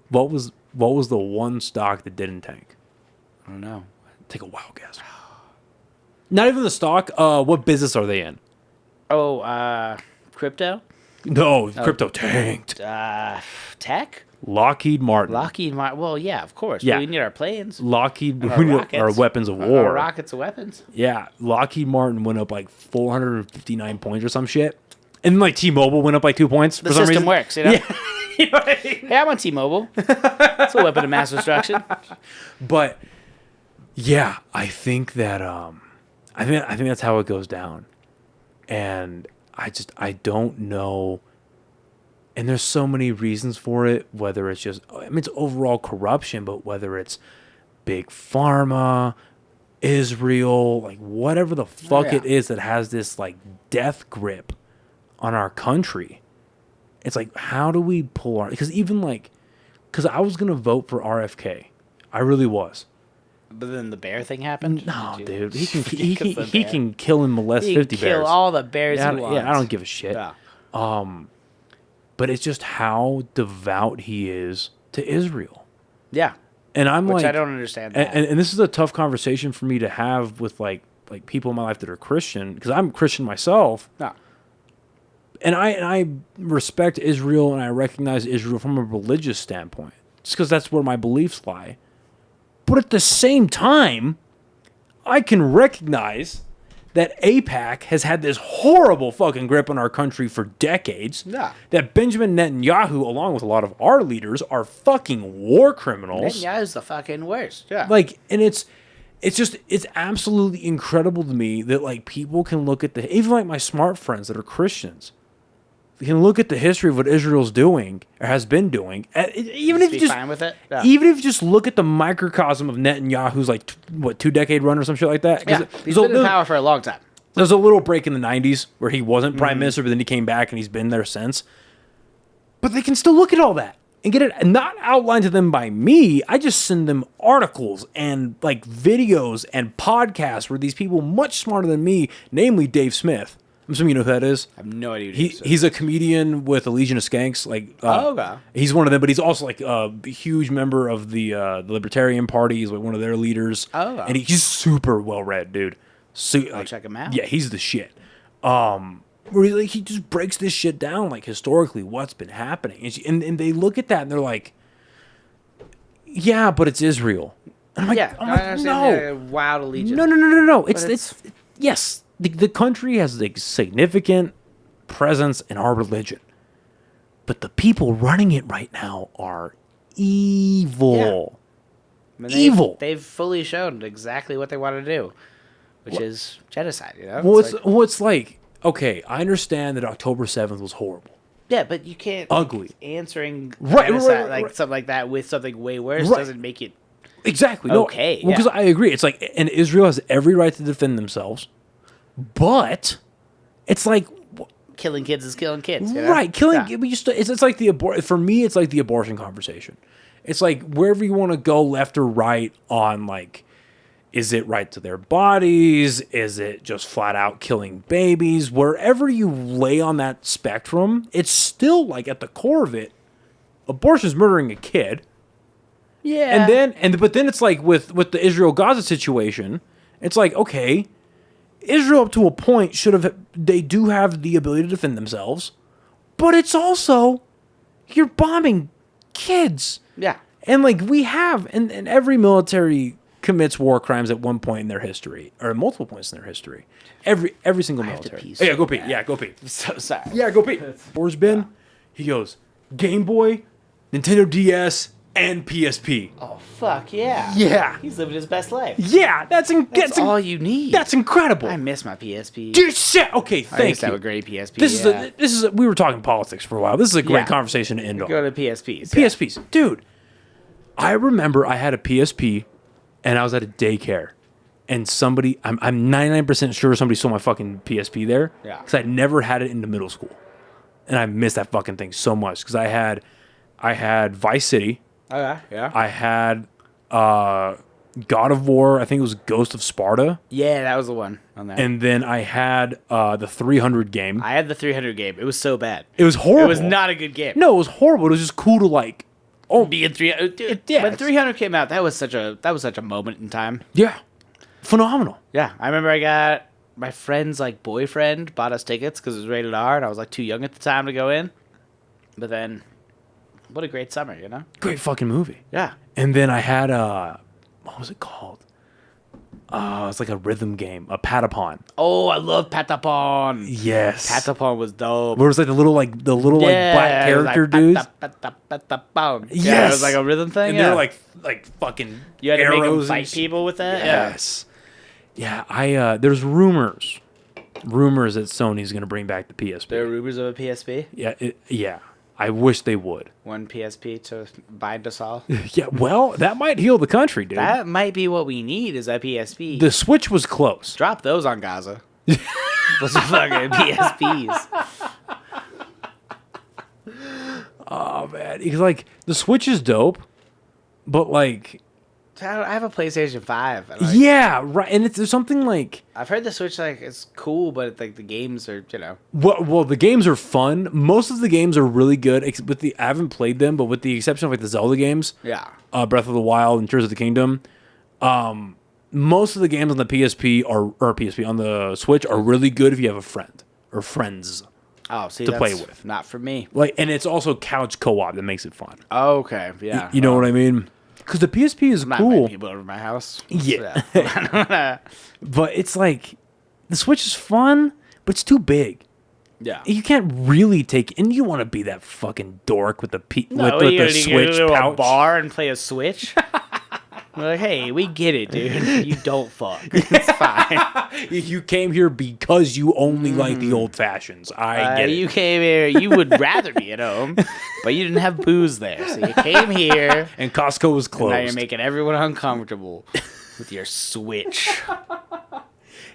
what was the one stock that didn't tank? I don't know. Take a wild guess. Not even the stock. What business are they in? Oh, crypto? No, crypto tanked. Tech? Lockheed Martin. Well, yeah, of course. Yeah. We need our planes. We need our weapons of war. Our rockets and weapons. Yeah. Lockheed Martin went up like 459 points or some shit. And like T-Mobile went up like 2 points the for some system reason. Works, you know? Yeah. You know what I mean? Hey, I'm on T-Mobile. It's a weapon of mass destruction. But yeah, I think that I think that's how it goes down. And I don't know. And there's so many reasons for it, whether it's just, it's overall corruption, but whether it's big pharma, Israel, like whatever the fuck it is that has this like death grip on our country. It's like, how do we pull our, because I was going to vote for RFK. I really was. But then the bear thing happened? No, dude. He can kill and molest 50 bears. Kill all the bears he wants. Yeah, I don't give a shit. Yeah. But it's just how devout he is to Israel. Yeah. And I'm Which like, I don't understand that. And this is a tough conversation for me to have with like people in my life that are Christian, because I'm Christian myself. No. And I respect Israel and I recognize Israel from a religious standpoint, just because that's where my beliefs lie. But at the same time, I can recognize that AIPAC has had this horrible fucking grip on our country for decades. Yeah. That Benjamin Netanyahu, along with a lot of our leaders, are fucking war criminals. Netanyahu's the fucking worst. Yeah. Like, and it's absolutely incredible to me that like people can look at even like my smart friends that are Christians, they can look at the history of what Israel's doing or has been doing, even if you just fine with it. Yeah. Even if you just look at the microcosm of Netanyahu's like 2-decade run or some shit like that. Yeah, he's been in power for a long time. There's a little break in the 90s where he wasn't prime minister, but then he came back and he's been there since. But they can still look at all that and get it not outlined to them by me. I just send them articles and like videos and podcasts where these people much smarter than me, namely Dave Smith, I'm assuming you know who that is. I have no idea. He's a comedian with a Legion of Skanks. Okay. He's one of them, but he's also like a huge member of the Libertarian Party. He's like one of their leaders. Oh. And he's super well read, dude. I'll check him out. Yeah, he's the shit. Where he just breaks this shit down, like historically, what's been happening, and they look at that and they're like, yeah, but it's Israel. And I'm like, I understand. Wild allegiance. No. It's yes, the country has a significant presence in our religion, but the people running it right now are evil. Yeah. Evil. They've fully shown exactly what they want to do, which is genocide. You know. What's like? Okay, I understand that October 7th was horrible. Yeah, but you can't ugly answering right, something like that with something way worse doesn't make it exactly okay. No, because I agree. It's like, and Israel has every right to defend themselves, but it's like killing kids is killing kids, you know? Right? Killing. Yeah. It's like for me. It's like the abortion conversation. It's like wherever you want to go, left or right, on like, is it right to their bodies? Is it just flat out killing babies? Wherever you lay on that spectrum, it's still like at the core of it, abortion is murdering a kid. Yeah. But then it's like with the Israel-Gaza situation, it's like, okay, Israel up to a point they do have the ability to defend themselves, but it's also, you're bombing kids. Yeah. And like we have, and every military commits war crimes at one point in their history, or multiple points in their history. Every single military. Yeah, go pee. Yeah, go pee. I'm so sorry. Yeah, go pee. Where's Ben? He goes, Game Boy, Nintendo DS, and PSP. Oh fuck yeah. Yeah. He's living his best life. Yeah, that's all you need. That's incredible. I miss my PSP. Dude, shit. Okay, thank you. I used to have a great PSP. This is we were talking politics for a while. This is a great conversation to end on. Go to PSPs. PSPs. Dude, I remember I had a PSP and I was at a daycare, and somebody, I'm 99% sure somebody stole my fucking PSP there. Yeah. Because I'd never had it into middle school. And I missed that fucking thing so much. Because I had Vice City. Okay, yeah. I had God of War. I think it was Ghost of Sparta. Yeah, that was the one on there. And then I had the 300 game. I had the 300 game. It was so bad. It was horrible. It was not a good game. No, it was horrible. It was just cool to like... Oh, being 300, dude, when 300 came out, that was such a moment in time. Yeah, phenomenal. Yeah, I remember I got my friend's like boyfriend bought us tickets because it was rated R, and I was like too young at the time to go in. But then, what a great summer, you know? Great fucking movie. Yeah. And then I had what was it called? It's like a rhythm game, a Patapon. Oh, I love Patapon. Yes, Patapon was dope. Where it was like the little like black character dudes. Patapon. Yes, yeah, it was like a rhythm thing. And they're like fucking. You had to arrows make them fight people with that. Yes. Yeah, there's rumors that Sony's gonna bring back the PSP. There are rumors of a PSP. Yeah. I wish they would. One PSP to bind us all. Yeah, well, that might heal the country, dude. That might be what we need is a PSP. The Switch was close. Drop those on Gaza. What's the fucking PSPs? Oh, man. Because, like, the Switch is dope, but, like... I have a PlayStation 5. And yeah, right. And there's something like... I've heard the Switch, like, it's cool, but, like, the games are, you know... Well, the games are fun. Most of the games are really good. I haven't played them, but with the exception of, like, the Zelda games... Yeah. Breath of the Wild and Tears of the Kingdom... most of the games on the PSP on the Switch are really good if you have a friend or friends to play with. Not for me. Like, and it's also couch co-op that makes it fun. Okay, yeah. You know what I mean? Because the PSP is I'm not cool. inviting people over to my house. Yeah. But it's like the Switch is fun, but it's too big. Yeah. You can't really take, and you want to be that fucking dork with the Switch go to pouch. A bar and play a Switch. We're like, hey, we get it, dude. You don't fuck. It's fine. You came here because you only like the old fashions. I get it. You came here. You would rather be at home, but you didn't have booze there, so you came here. And Costco was closed. Now you're making everyone uncomfortable with your Switch.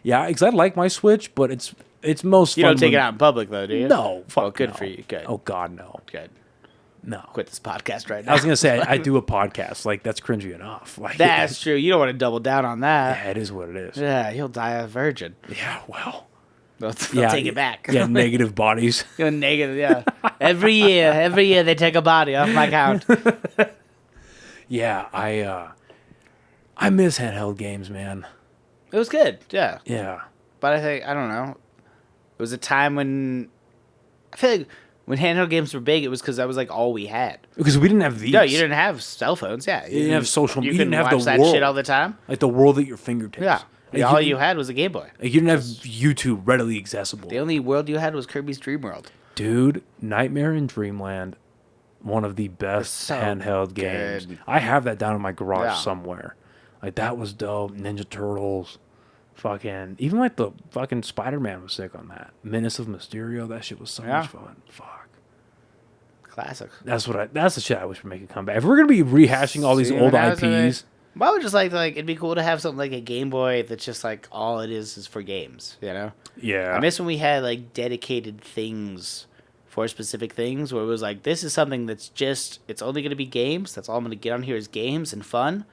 Yeah, because I like my Switch, but it's most fun. You don't take it out in public, though, do you? No. Fuck good for you. Good. Oh, God, no. Good. No. Quit this podcast right now. I was going to say, I do a podcast. Like, that's cringy enough. Like, that's true. You don't want to double down on that. Yeah, it is what it is. Yeah, you'll die a virgin. Yeah, well. They'll take it back. Yeah, negative bodies. Negative, yeah. Every year they take a body off my account. Yeah, I miss handheld games, man. It was good, yeah. Yeah. But I don't know. It was a time when I feel like when handheld games were big, it was because that was like all we had. Because we didn't have these. No, you didn't have cell phones. Yeah, You didn't have social media. You didn't have watch the that world. shit all the time. Like the world at your fingertips. Yeah. Like All you had was a Game Boy. Like you didn't have YouTube readily accessible. The only world you had was Kirby's Dream World. Dude, Nightmare in Dreamland, one of the best handheld games. I have that down in my garage somewhere. Like that was dope. Ninja Turtles. Fucking even like the fucking Spider-Man was sick on that. Menace of Mysterio, that shit was so much fun. Fuck. Classic. That's the shit I wish would make a comeback. If we're gonna be rehashing all these old IPs. I would just like it'd be cool to have something like a Game Boy that's just like all it is for games, you know? Yeah. I miss when we had like dedicated things for specific things where it was like this is something that's just it's only gonna be games. That's all I'm gonna get on here is games and fun.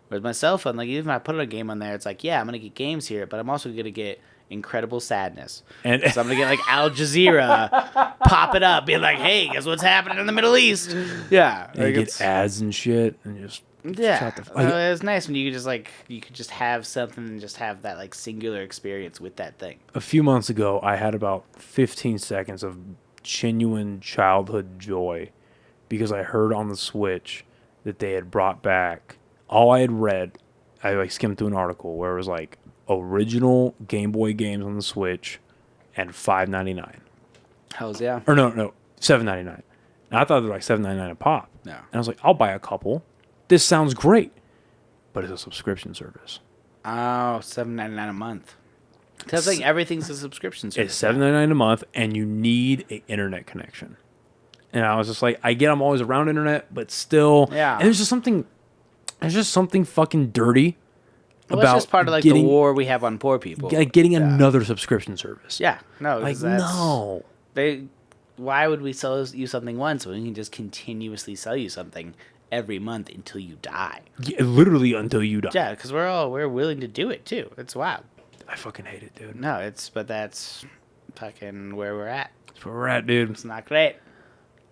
Whereas my cell phone, like even if I put a game on there, it's like, yeah, I'm gonna get games here, but I'm also gonna get incredible sadness. And so I'm gonna get like Al Jazeera popping up, being like, hey, guess what's happening in the Middle East? Yeah. And like you get ads and shit and just it's nice when you could just have something and just have that like singular experience with that thing. A few months ago, I had about 15 seconds of genuine childhood joy because I heard on the Switch that they had brought back all I had read. I like skimmed through an article where it was like original Game Boy games on the Switch and $5.99. Hells yeah. Or no, $7.99. And I thought they were like $7.99 a pop. No. And I was like, I'll buy a couple. This sounds great, but it's a subscription service. Oh, $7.99 a month. Sounds like everything's a subscription service. It's $7.99 a month, and you need an internet connection. And I was just like, I get I'm always around internet, but still, yeah. And there's just something fucking dirty about it's just part of like the war we have on poor people. Like getting another subscription service. Yeah, no, like no. Why would we sell you something once when we can just continuously sell you something every month until you die? Yeah, literally until you die. Yeah, because we're willing to do it too. It's wild. I fucking hate it, dude. No, but that's fucking where we're at. That's where we're at, dude. It's not great.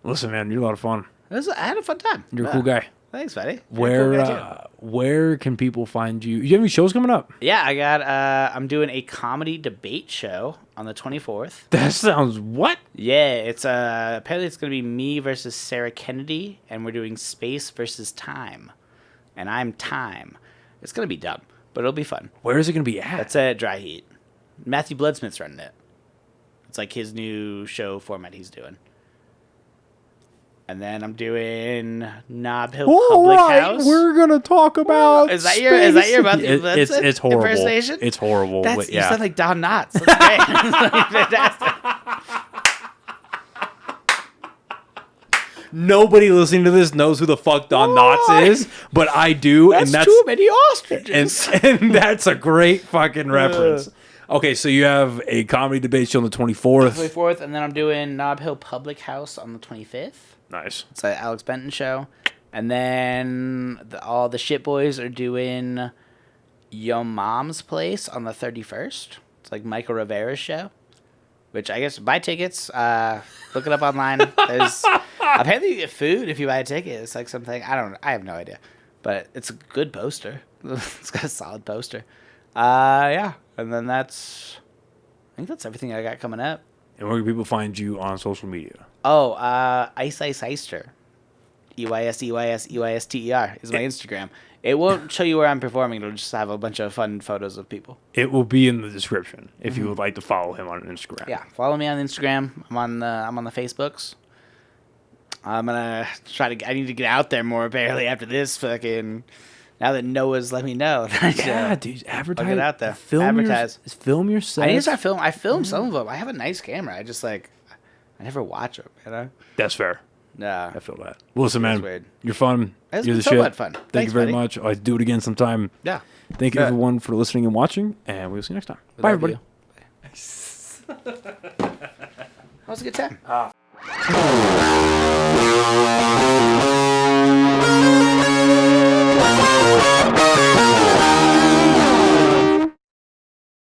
Listen, man, you're a lot of fun. I had a fun time. You're a cool guy. Thanks, buddy. Where can people find you? You have any shows coming up? Yeah, I'm doing a comedy debate show on the 24th. That sounds what? Yeah, it's apparently it's gonna be me versus Sarah Kennedy, and we're doing space versus time, and I'm time. It's gonna be dumb, but it'll be fun. Where is it gonna be at? That's at Dry Heat. Matthew Bloodsmith's running it. It's like his new show format he's doing. And then I'm doing Nob Hill Public House. We're gonna talk about. Is that your Matthew Bloodsmith? It's horrible. Impersonation? It's horrible. You sound like Don Knotts. That's great. Fantastic. Nobody listening to this knows who the fuck Don Knotts is, but I do, and that's too many ostriches. And that's a great fucking reference. Okay, so you have a comedy debate show on the 24th. 24th, and then I'm doing Nob Hill Public House on the 25th. Nice. It's an Alex Benton show. And then all the shit boys are doing Yo Mom's Place on the 31st. It's like Michael Rivera's show. Which I guess buy tickets. Look it up online. There's apparently you get food if you buy a ticket. It's like something I have no idea. But it's a good poster. It's got a solid poster. Yeah. And then I think that's everything I got coming up. And where can people find you on social media? Oh, Eyster. EYSEYSEYSTER is my Instagram. It won't show you where I'm performing. It'll just have a bunch of fun photos of people. It will be in the description if you would like to follow him on Instagram. Yeah, follow me on Instagram. I'm on the Facebooks. I'm gonna I need to get out there more apparently after this fucking. Now that Noah's let me know. Yeah, dude, advertise. I'll get out there. Advertise. Film yourself. I need to start filming. I film some of them. I have a nice camera. I never watch them, you know? That's fair. Yeah. I feel that. Listen, man, weird. You're fun. It's You're been the so shit. much fun. Thank you very much. I'll do it again sometime. Yeah. Thank you, everyone, for listening and watching, and we'll see you next time. Bye, everybody. That was a good time.